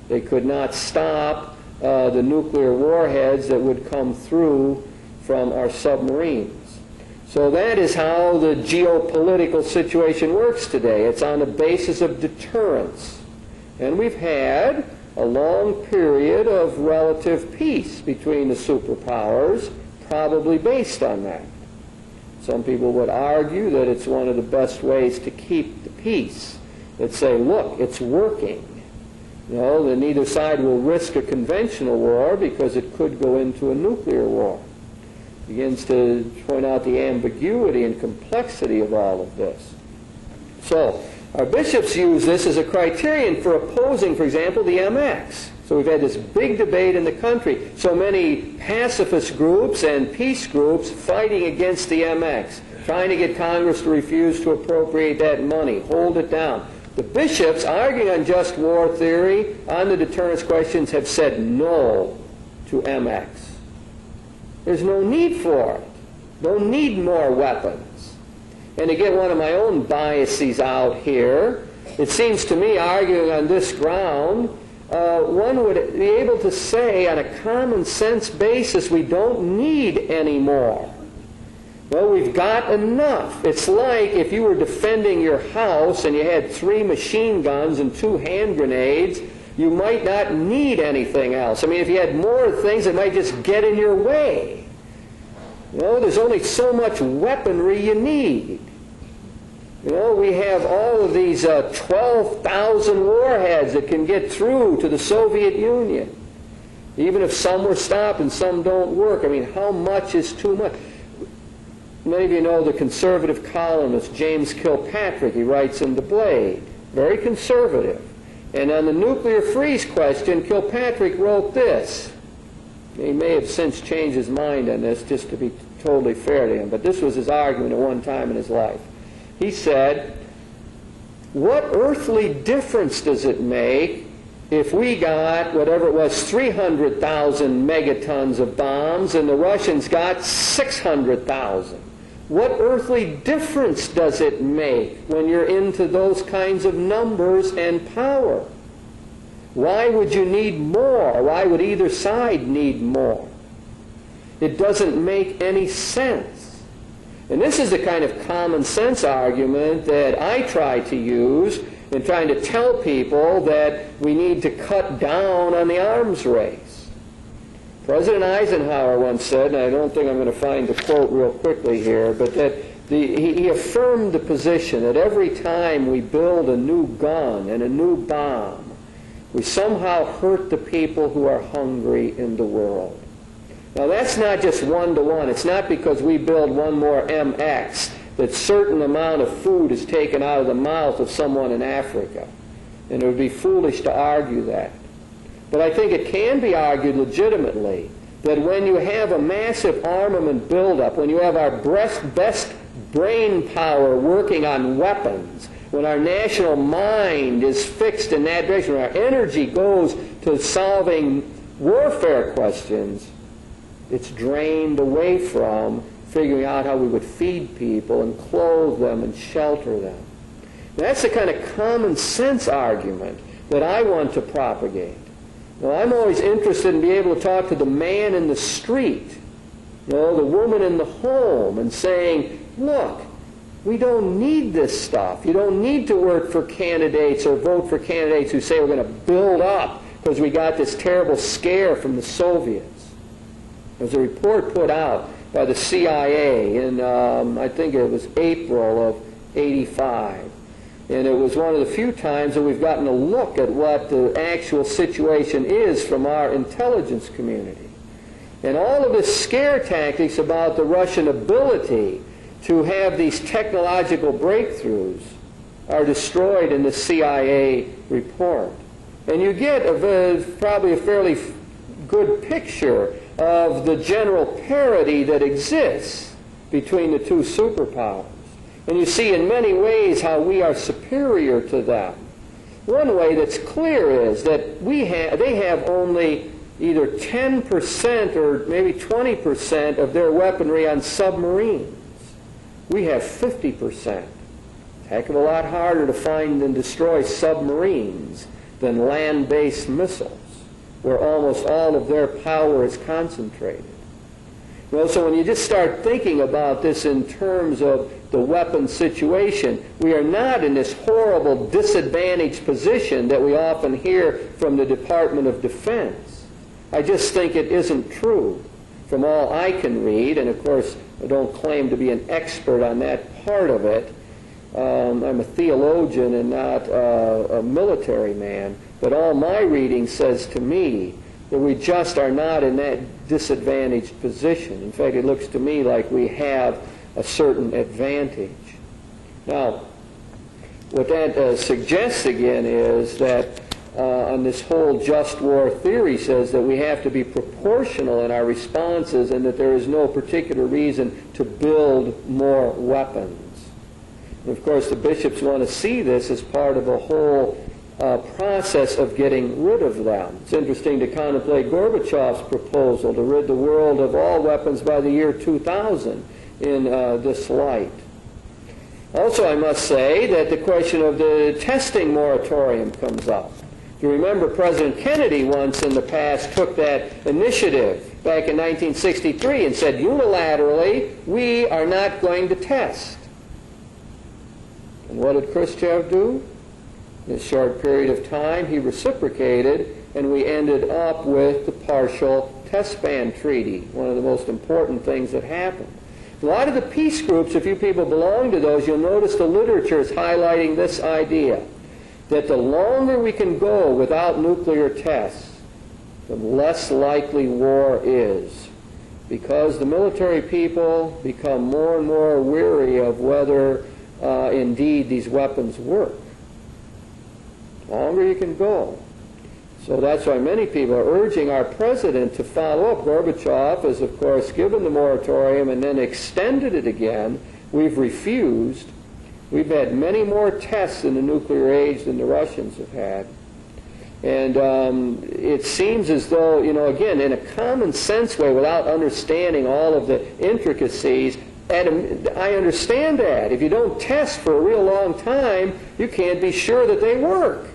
they could not stop the nuclear warheads that would come through from our submarines. So that is how the geopolitical situation works today. It's on the basis of deterrence. And we've had a long period of relative peace between the superpowers, probably based on that. Some people would argue that it's one of the best ways to keep the peace, that say, look, it's working. You know, that neither side will risk a conventional war because it could go into a nuclear war. Begins to point out the ambiguity and complexity of all of this. So, our bishops use this as a criterion for opposing, for example, the MX. So we've had this big debate in the country. So many pacifist groups and peace groups fighting against the MX, trying to get Congress to refuse to appropriate that money, hold it down. The bishops, arguing on just war theory, on the deterrence questions, have said no to MX. There's no need for it. Don't need more weapons. and to get one of my own biases out here, it seems to me, arguing on this ground, one would be able to say on a common sense basis, we don't need any more. Well, we've got enough. It's like if you were defending your house and you had 3 machine guns and 2 hand grenades, you might not need anything else. I mean, if you had more things, it might just get in your way. You know, there's only so much weaponry you need. You know, we have all of these 12,000 warheads that can get through to the Soviet Union. Even if some were stopped and some don't work. I mean, how much is too much? Many of you know the conservative columnist James Kilpatrick. He writes in The Blade. Very conservative. And on the nuclear freeze question, Kilpatrick wrote this. He may have since changed his mind on this, just to be totally fair to him, but this was his argument at one time in his life. He said, what earthly difference does it make if we got, whatever it was, 300,000 megatons of bombs and the Russians got 600,000? What earthly difference does it make when you're into those kinds of numbers and power? Why would you need more? Why would either side need more? It doesn't make any sense. And this is the kind of common sense argument that I try to use in trying to tell people that we need to cut down on the arms race. President Eisenhower once said, and I don't think I'm going to find the quote real quickly here, but that he affirmed the position that every time we build a new gun and a new bomb, we somehow hurt the people who are hungry in the world. Now that's not just one-to-one. It's not because we build one more MX that certain amount of food is taken out of the mouth of someone in Africa. And it would be foolish to argue that. But I think it can be argued legitimately that when you have a massive armament buildup, when you have our best brain power working on weapons, when our national mind is fixed in that direction, when our energy goes to solving warfare questions, it's drained away from figuring out how we would feed people and clothe them and shelter them. Now, that's the kind of common sense argument that I want to propagate. Now, I'm always interested in being able to talk to the man in the street, you know, the woman in the home, and saying, look, we don't need this stuff. You don't need to work for candidates or vote for candidates who say we're going to build up because we got this terrible scare from the Soviets. There's a report put out by the CIA in, I think it was April of '85. And it was one of the few times that we've gotten a look at what the actual situation is from our intelligence community. And all of the scare tactics about the Russian ability to have these technological breakthroughs are destroyed in the CIA report. And you get probably a fairly good picture of the general parity that exists between the two superpowers. And you see in many ways how we are superior to them. One way that's clear is that they have only either 10% or maybe 20% of their weaponry on submarines. We have 50%. Heck of a lot harder to find and destroy submarines than land-based missiles, where almost all of their power is concentrated. Well, so when you just start thinking about this in terms of the weapon situation, we are not in this horrible disadvantaged position that we often hear from the Department of Defense. I just think it isn't true from all I can read, and of course I don't claim to be an expert on that part of it. I'm a theologian and not a military man, but all my reading says to me that we just are not in that disadvantaged position. In fact, it looks to me like we have a certain advantage. Now, what that suggests again is that on this whole just war theory says that we have to be proportional in our responses and that there is no particular reason to build more weapons. And of course, the bishops want to see this as part of a whole process of getting rid of them. It's interesting to contemplate Gorbachev's proposal to rid the world of all weapons by the year 2000 in this light. Also, I must say that the question of the testing moratorium comes up. You remember President Kennedy once in the past took that initiative back in 1963 and said unilaterally, we are not going to test. And what did Khrushchev do? In a short period of time, he reciprocated, and we ended up with the partial test ban treaty, one of the most important things that happened. A lot of the peace groups, if you people belong to those, you'll notice the literature is highlighting this idea, that the longer we can go without nuclear tests, the less likely war is, because the military people become more and more weary of whether indeed these weapons work. The longer you can go. So that's why many people are urging our president to follow up. Gorbachev has, of course, given the moratorium and then extended it again. We've refused. We've had many more tests in the nuclear age than the Russians have had. And it seems as though, again, in a common sense way, without understanding all of the intricacies, I understand that. If you don't test for a real long time, you can't be sure that they work.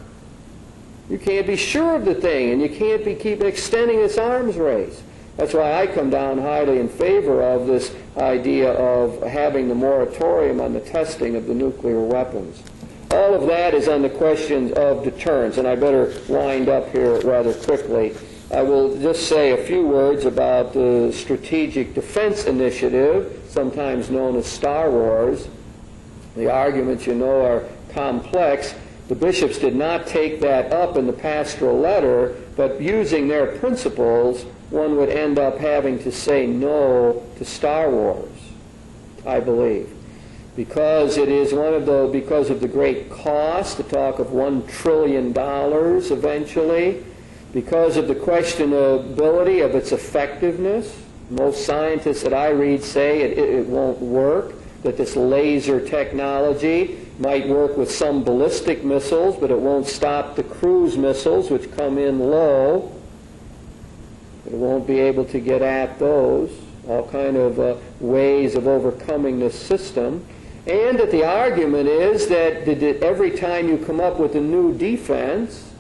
You can't be sure of the thing, and you can't keep extending this arms race. That's why I come down highly in favor of this idea of having the moratorium on the testing of the nuclear weapons. All of that is on the questions of deterrence, and I better wind up here rather quickly. I will just say a few words about the Strategic Defense Initiative, sometimes known as Star Wars. The arguments, are complex. The bishops did not take that up in the pastoral letter, but using their principles, one would end up having to say no to Star Wars, I believe. Because it is because of the great cost, the talk of $1 trillion eventually, because of the questionability of its effectiveness. Most scientists that I read say it won't work, that this laser technology might work with some ballistic missiles, but it won't stop the cruise missiles, which come in low. It won't be able to get at those. All kind of ways of overcoming this system. And that the argument is that every time you come up with a new defense,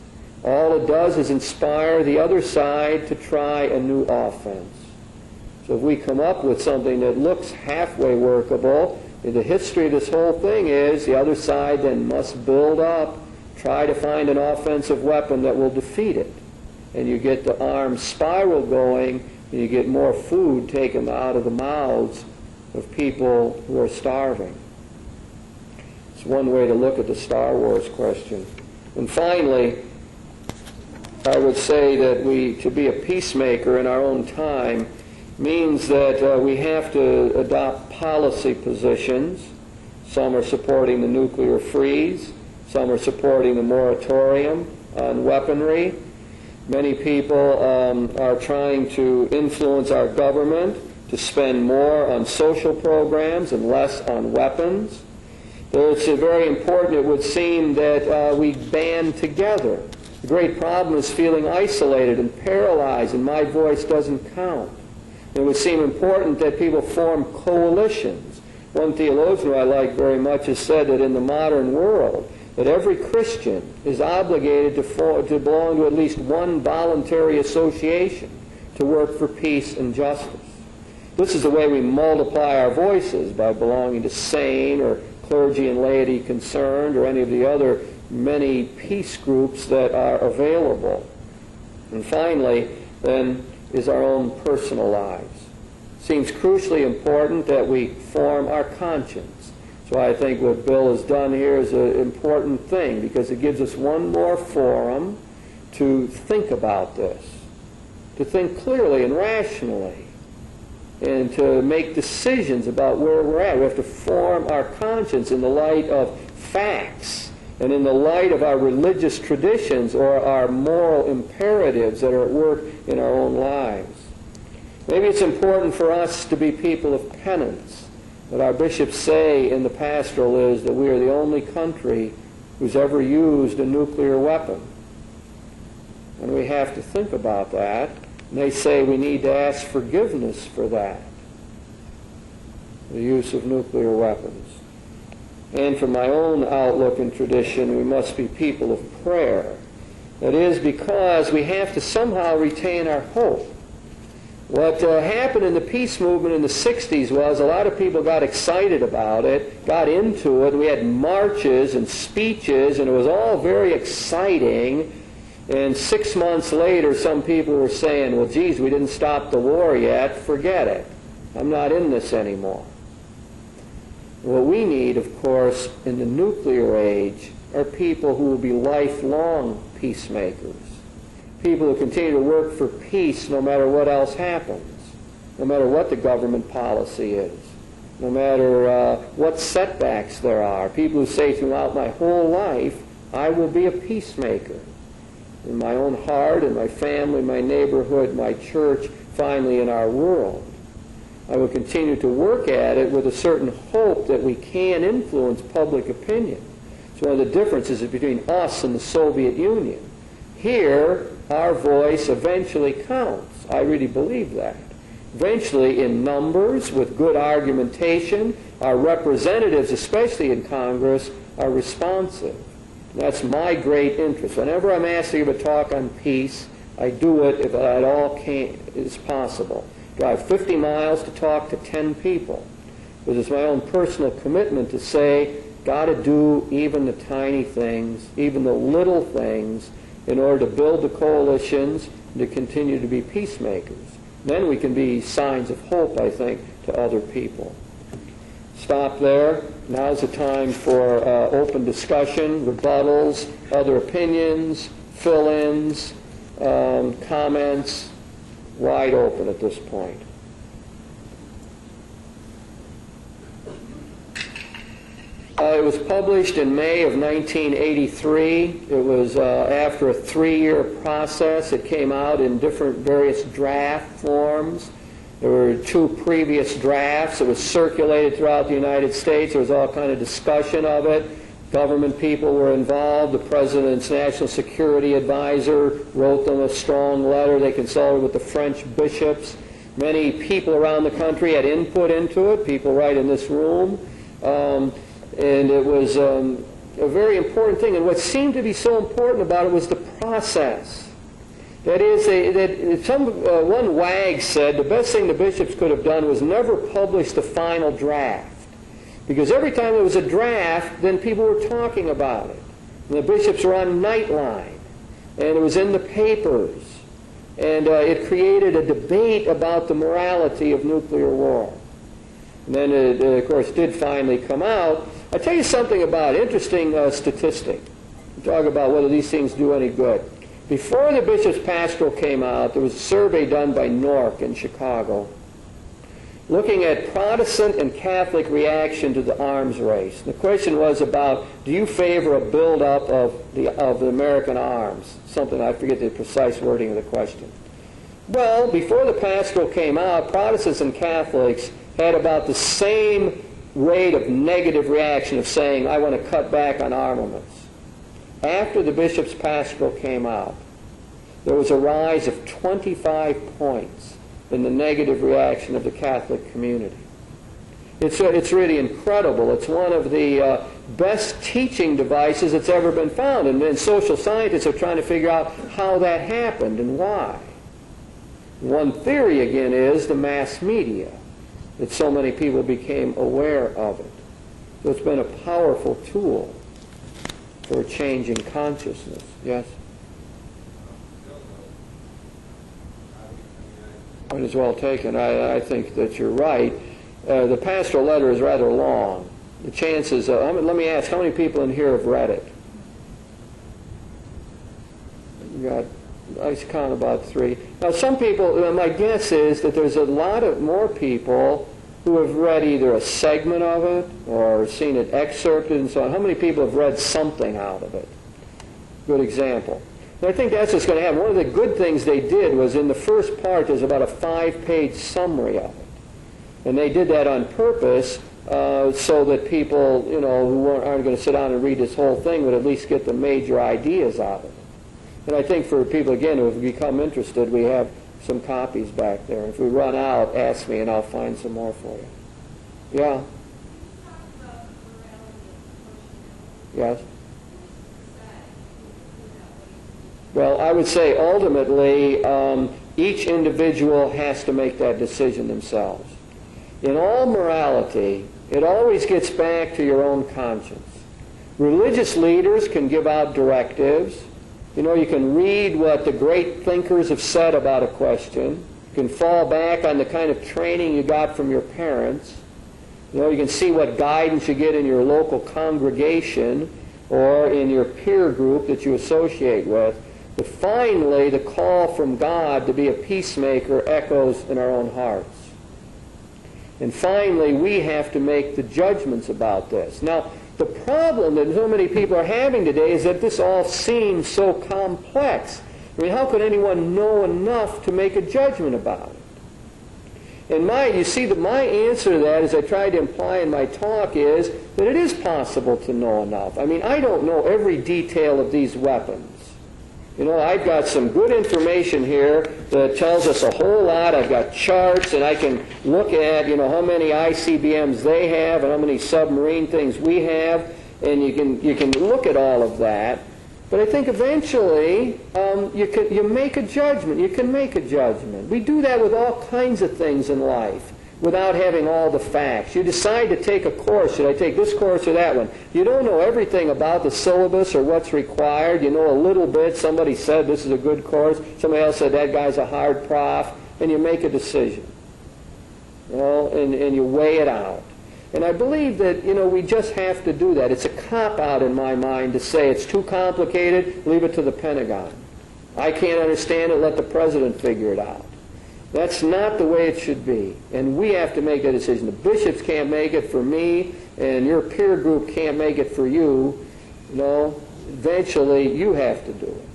all it does is inspire the other side to try a new offense. So if we come up with something that looks halfway workable, the history of this whole thing is the other side then must build up, try to find an offensive weapon that will defeat it. And you get the arms spiral going, and you get more food taken out of the mouths of people who are starving. It's one way to look at the Star Wars question. And finally, I would say that to be a peacemaker in our own time means that we have to adopt policy positions. Some are supporting the nuclear freeze. Some are supporting the moratorium on weaponry. Many people are trying to influence our government to spend more on social programs and less on weapons. It's very important, it would seem, that we band together. The great problem is feeling isolated and paralyzed, and my voice doesn't count. It would seem important that people form coalitions. One theologian who I like very much has said that in the modern world, that every Christian is obligated to belong to at least one voluntary association to work for peace and justice. This is the way we multiply our voices, by belonging to SANE or Clergy and Laity Concerned or any of the other many peace groups that are available. And finally, then, is our own personal lives. It seems crucially important that we form our conscience. So I think what Bill has done here is an important thing, because it gives us one more forum to think about this, to think clearly and rationally, and to make decisions about where we're at. We have to form our conscience in the light of facts and in the light of our religious traditions or our moral imperatives that are at work in our own lives. Maybe it's important for us to be people of penance. What our bishops say in the pastoral is that we are the only country who's ever used a nuclear weapon. And we have to think about that. And they say we need to ask forgiveness for that, the use of nuclear weapons. And from my own outlook and tradition, we must be people of prayer. That is because we have to somehow retain our hope. What happened in the peace movement in the 60s was a lot of people got excited about it, got into it. We had marches and speeches, and it was all very exciting. And 6 months later, some people were saying, well, geez, we didn't stop the war yet. Forget it. I'm not in this anymore. What we need, of course, in the nuclear age are people who will be lifelong peacemakers. People who continue to work for peace no matter what else happens, no matter what the government policy is, no matter what setbacks there are. People who say throughout my whole life, I will be a peacemaker. In my own heart, in my family, my neighborhood, my church, finally in our world. I will continue to work at it with a certain hope that we can influence public opinion. It's one of the differences between us and the Soviet Union. Here, our voice eventually counts. I really believe that. Eventually, in numbers, with good argumentation, our representatives, especially in Congress, are responsive. That's my great interest. Whenever I'm asked to give a talk on peace, I do it if at all is possible. Drive 50 miles to talk to 10 people. Because it's my own personal commitment to say, got to do even the tiny things, even the little things, in order to build the coalitions and to continue to be peacemakers. Then we can be signs of hope, I think, to other people. Stop there. Now's the time for open discussion, rebuttals, other opinions, fill-ins, comments. Wide open at this point. It was published in May of 1983. It was after a 3-year process. It came out in various draft forms. There were 2 previous drafts. It was circulated throughout the United States. There was all kind of discussion of it. Government people were involved. The President's National Security Advisor wrote them a strong letter. They consulted with the French bishops. Many people around the country had input into it, people right in this room. And it was a very important thing. And what seemed to be so important about it was the process. That is, one wag said the best thing the bishops could have done was never publish the final draft. Because every time there was a draft, then people were talking about it. And the bishops were on Nightline. And it was in the papers. And it created a debate about the morality of nuclear war. And then it, of course, did finally come out. I'll tell you something about interesting statistic. Talk about whether these things do any good. Before the Bishop's Pastoral came out, there was a survey done by NORC in Chicago looking at Protestant and Catholic reaction to the arms race. The question was about, do you favor a buildup of the American arms? Something, I forget the precise wording of the question. Well, before the Pastoral came out, Protestants and Catholics had about the same rate of negative reaction of saying, I want to cut back on armaments. After the Bishop's Pastoral came out, there was a rise of 25 points in the negative reaction of the Catholic community. It's really incredible. It's one of the best teaching devices that's ever been found. And then social scientists are trying to figure out how that happened and why. One theory, again, is the mass media, that so many people became aware of it. So it's been a powerful tool for changing consciousness. Yes? Might as well taken. I think that you're right. The pastoral letter is rather long. The chances, let me ask, how many people in here have read it? You got, I count about 3. Now some people, my guess is that there's a lot of more people who have read either a segment of it or seen it excerpted and so on. How many people have read something out of it? Good example. And I think that's what's going to happen. One of the good things they did was in the first part there's about a 5-page summary of it. And they did that on purpose so that people, you know, who aren't going to sit down and read this whole thing would at least get the major ideas out of it. And I think for people, again, who have become interested, we have some copies back there. If we run out, ask me and I'll find some more for you. Yeah? Yes? Well, I would say ultimately each individual has to make that decision themselves. In all morality, it always gets back to your own conscience. Religious leaders can give out directives. You know, you can read what the great thinkers have said about a question. You can fall back on the kind of training you got from your parents. You know, you can see what guidance you get in your local congregation or in your peer group that you associate with. But finally, the call from God to be a peacemaker echoes in our own hearts. And finally, we have to make the judgments about this. Now, the problem that so many people are having today is that this all seems so complex. I mean, how could anyone know enough to make a judgment about it? And you see that my answer to that, as I tried to imply in my talk, is that it is possible to know enough. I mean, I don't know every detail of these weapons. You know, I've got some good information here that tells us a whole lot. I've got charts, and I can look at, you know, how many ICBMs they have and how many submarine things we have, and you can look at all of that. But I think eventually you make a judgment. You can make a judgment. We do that with all kinds of things in life without having all the facts. You decide to take a course. Should I take this course or that one? You don't know everything about the syllabus or what's required. You know a little bit. Somebody said this is a good course. Somebody else said that guy's a hard prof. And you make a decision. You know, and you weigh it out. And I believe that, you know, we just have to do that. It's a cop-out in my mind to say it's too complicated, leave it to the Pentagon. I can't understand it, let the president figure it out. That's not the way it should be. And we have to make that decision. The bishops can't make it for me, and your peer group can't make it for you. You know, eventually you have to do it.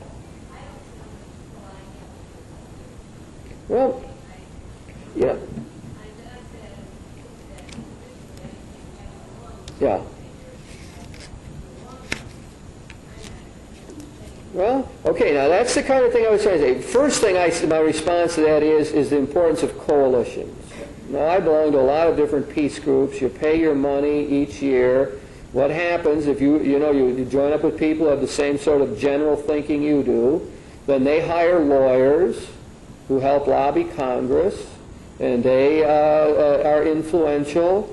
Well, yeah. Yeah. Well, okay, now that's the kind of thing I was trying to say. First thing my response to that is the importance of coalitions. Now, I belong to a lot of different peace groups. You pay your money each year. What happens if you join up with people who have the same sort of general thinking you do, then they hire lawyers who help lobby Congress, and they are influential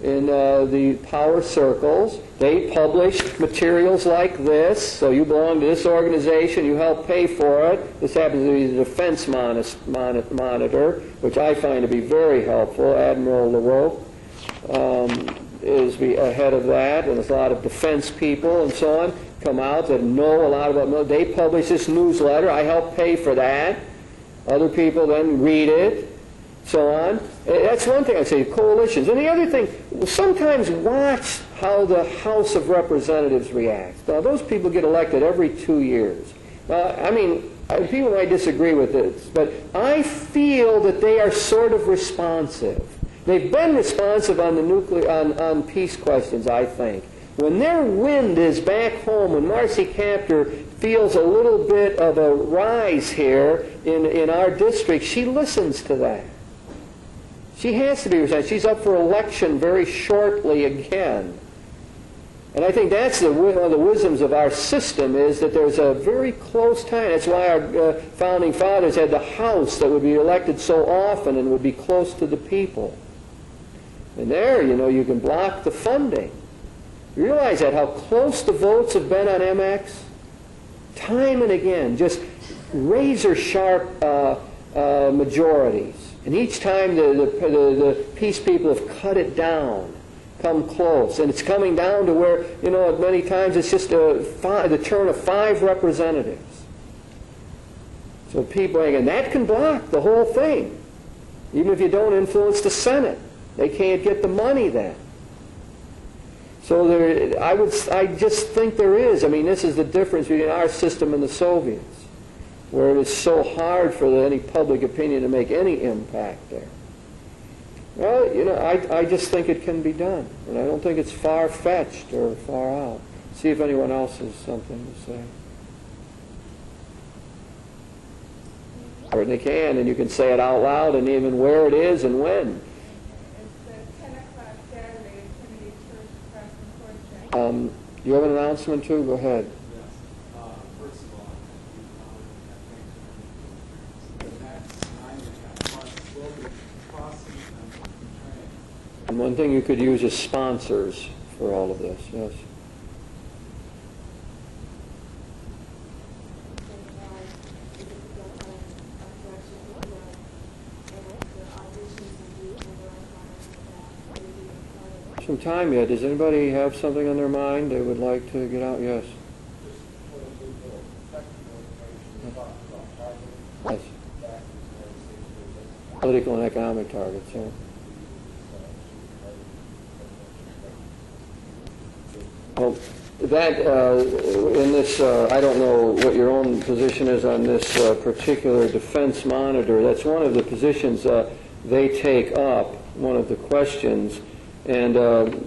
in the power circles. They publish materials like this, so you belong to this organization, you help pay for it. This happens to be the Defense Monitor, which I find to be very helpful. Admiral LaRoque is the head of that, and there's a lot of defense people and so on come out that know a lot about military. They publish this newsletter. I help pay for that. Other people then read it, so on. That's one thing I say, coalitions. And the other thing, sometimes watch how the House of Representatives reacts. Now, those people get elected every 2 years. I mean, people might disagree with this, but I feel that they are sort of responsive. They've been responsive on the on peace questions, I think. When their wind is back home, when Marcy Kaptur feels a little bit of a rise here in our district, she listens to that. She has to be responsive. She's up for election very shortly again. And I think that's one of the wisdoms of our system, is that there's a very close time. That's why our founding fathers had the House that would be elected so often and would be close to the people. And there, you know, you can block the funding. You realize that, how close the votes have been on MX? Time and again, just razor-sharp majorities. And each time the peace people have cut it down, come close. And it's coming down to where, you know, many times it's just the turn of 5 representatives. So people, and that can block the whole thing. Even if you don't influence the Senate. They can't get the money then. So I just think there is. I mean, this is the difference between our system and the Soviets, where it is so hard for any public opinion to make any impact there. Well, you know, I just think it can be done, and I don't think it's far-fetched or far out. See if anyone else has something to say. Certainly can, and you can say it out loud, and even where it is and when. You have an announcement too? Go ahead. Yes. First of all, the next 9.5 months will be crossing country training. And one thing you could use is sponsors for all of this, yes. Some time yet. Does anybody have something on their mind they would like to get out? Yes. Yes. Political and economic targets, yeah. Well, that, in this, I don't know what your own position is on this particular defense monitor. That's one of the positions they take up, one of the questions. And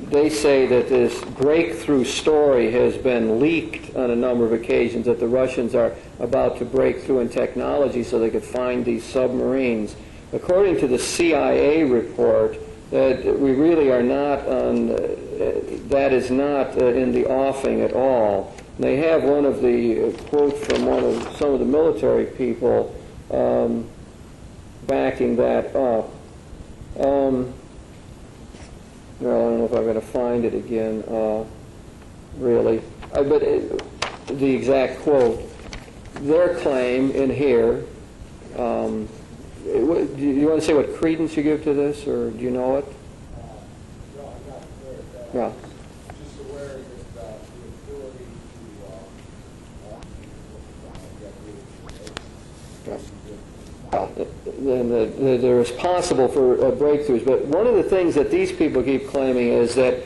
they say that this breakthrough story has been leaked on a number of occasions, that the Russians are about to break through in technology so they could find these submarines. According to the CIA report, that we really are not on, that is not in the offing at all. And they have one of the quotes from some of the military people backing that up. Well, I don't know if I'm going to find it again, really. But the exact quote, their claim in here, do you want to say what credence you give to this, or do you know it? No, I'm not aware of that. Yeah. Just aware that the ability to Then there is possible for breakthroughs, but one of the things that these people keep claiming is that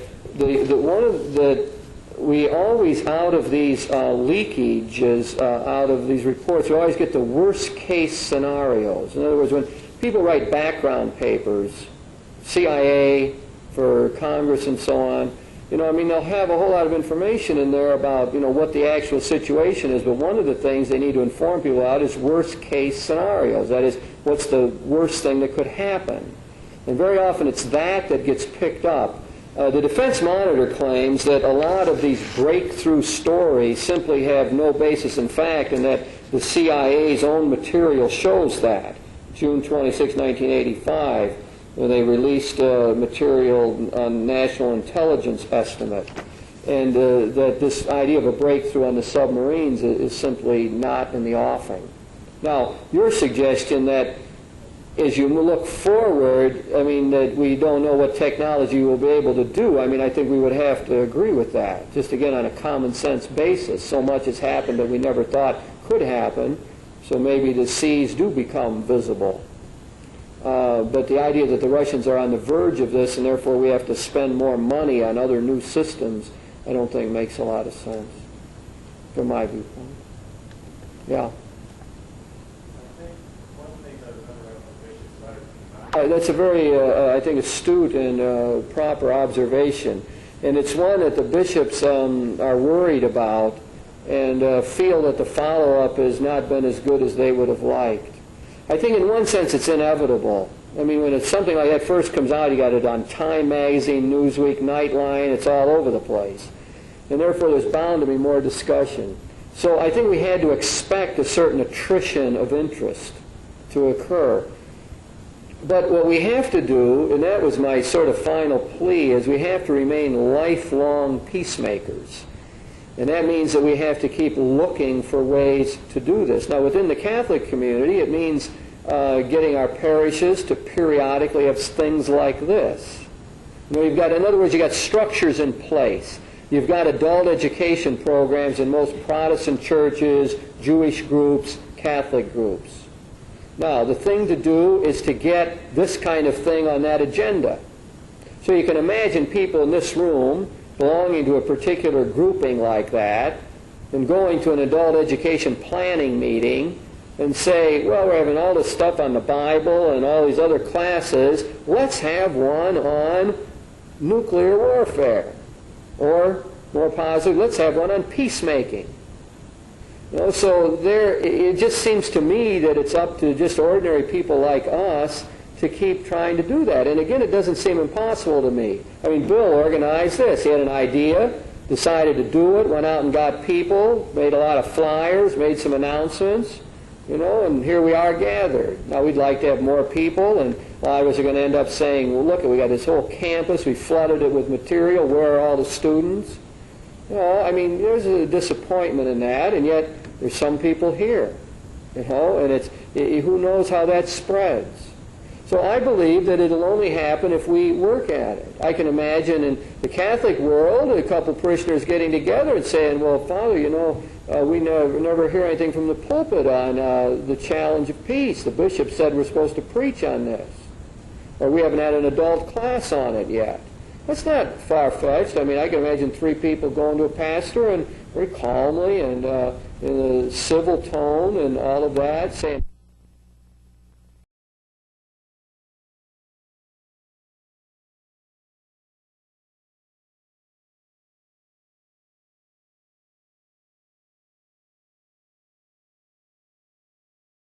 we always, out of these leakages, out of these reports, we always get the worst case scenarios. In other words, when people write background papers, CIA for Congress and so on, they'll have a whole lot of information in there about, what the actual situation is, but one of the things they need to inform people about is worst case scenarios. That is, what's the worst thing that could happen? And very often it's that gets picked up. The Defense Monitor claims that a lot of these breakthrough stories simply have no basis in fact, and that the CIA's own material shows that. June 26, 1985. Where they released material on national intelligence estimate, and that this idea of a breakthrough on the submarines is simply not in the offing. Now, your suggestion that as you look forward, that we don't know what technology will be able to do, I think we would have to agree with that, just again on a common sense basis. So much has happened that we never thought could happen, so maybe the seas do become visible. But the idea that the Russians are on the verge of this and therefore we have to spend more money on other new systems, I don't think makes a lot of sense from my viewpoint. Yeah. I think one of the things I remember about Bishop's letter, That's a very, I think, astute and proper observation. And it's one that the bishops are worried about and feel that the follow-up has not been as good as they would have liked. I think in one sense it's inevitable. When it's something like that first comes out, you got it on Time Magazine, Newsweek, Nightline, it's all over the place. And therefore there's bound to be more discussion. So I think we had to expect a certain attrition of interest to occur. But what we have to do, and that was my sort of final plea, is we have to remain lifelong peacemakers. And that means that we have to keep looking for ways to do this. Now, within the Catholic community, it means getting our parishes to periodically have things like this. You've got, in other words, you've got structures in place. You've got adult education programs in most Protestant churches, Jewish groups, Catholic groups. Now, the thing to do is to get this kind of thing on that agenda. So you can imagine people in this room belonging to a particular grouping like that and going to an adult education planning meeting and say, well, we're having all this stuff on the Bible and all these other classes. Let's have one on nuclear warfare. Or, more positive, let's have one on peacemaking. So it just seems to me that it's up to just ordinary people like us to keep trying to do that. And again, it doesn't seem impossible to me. Bill organized this. He had an idea. decided to do it, went out and got people, made a lot of flyers, made some announcements, and here we are gathered. Now we'd like to have more people, and a lot of us are going to end up saying, well, look, we got this whole campus, we flooded it with material, where are all the students? I mean, there's a disappointment in that, and yet there's some people here, and who knows how that spreads. So I believe that it'll only happen if we work at it. I can imagine in the Catholic world a couple parishioners getting together and saying, well, Father, we never hear anything from the pulpit on the challenge of peace. The bishop said we're supposed to preach on this. Or we haven't had an adult class on it yet. That's not far-fetched. I mean, I can imagine 3 people going to a pastor and very calmly and in a civil tone and all of that saying,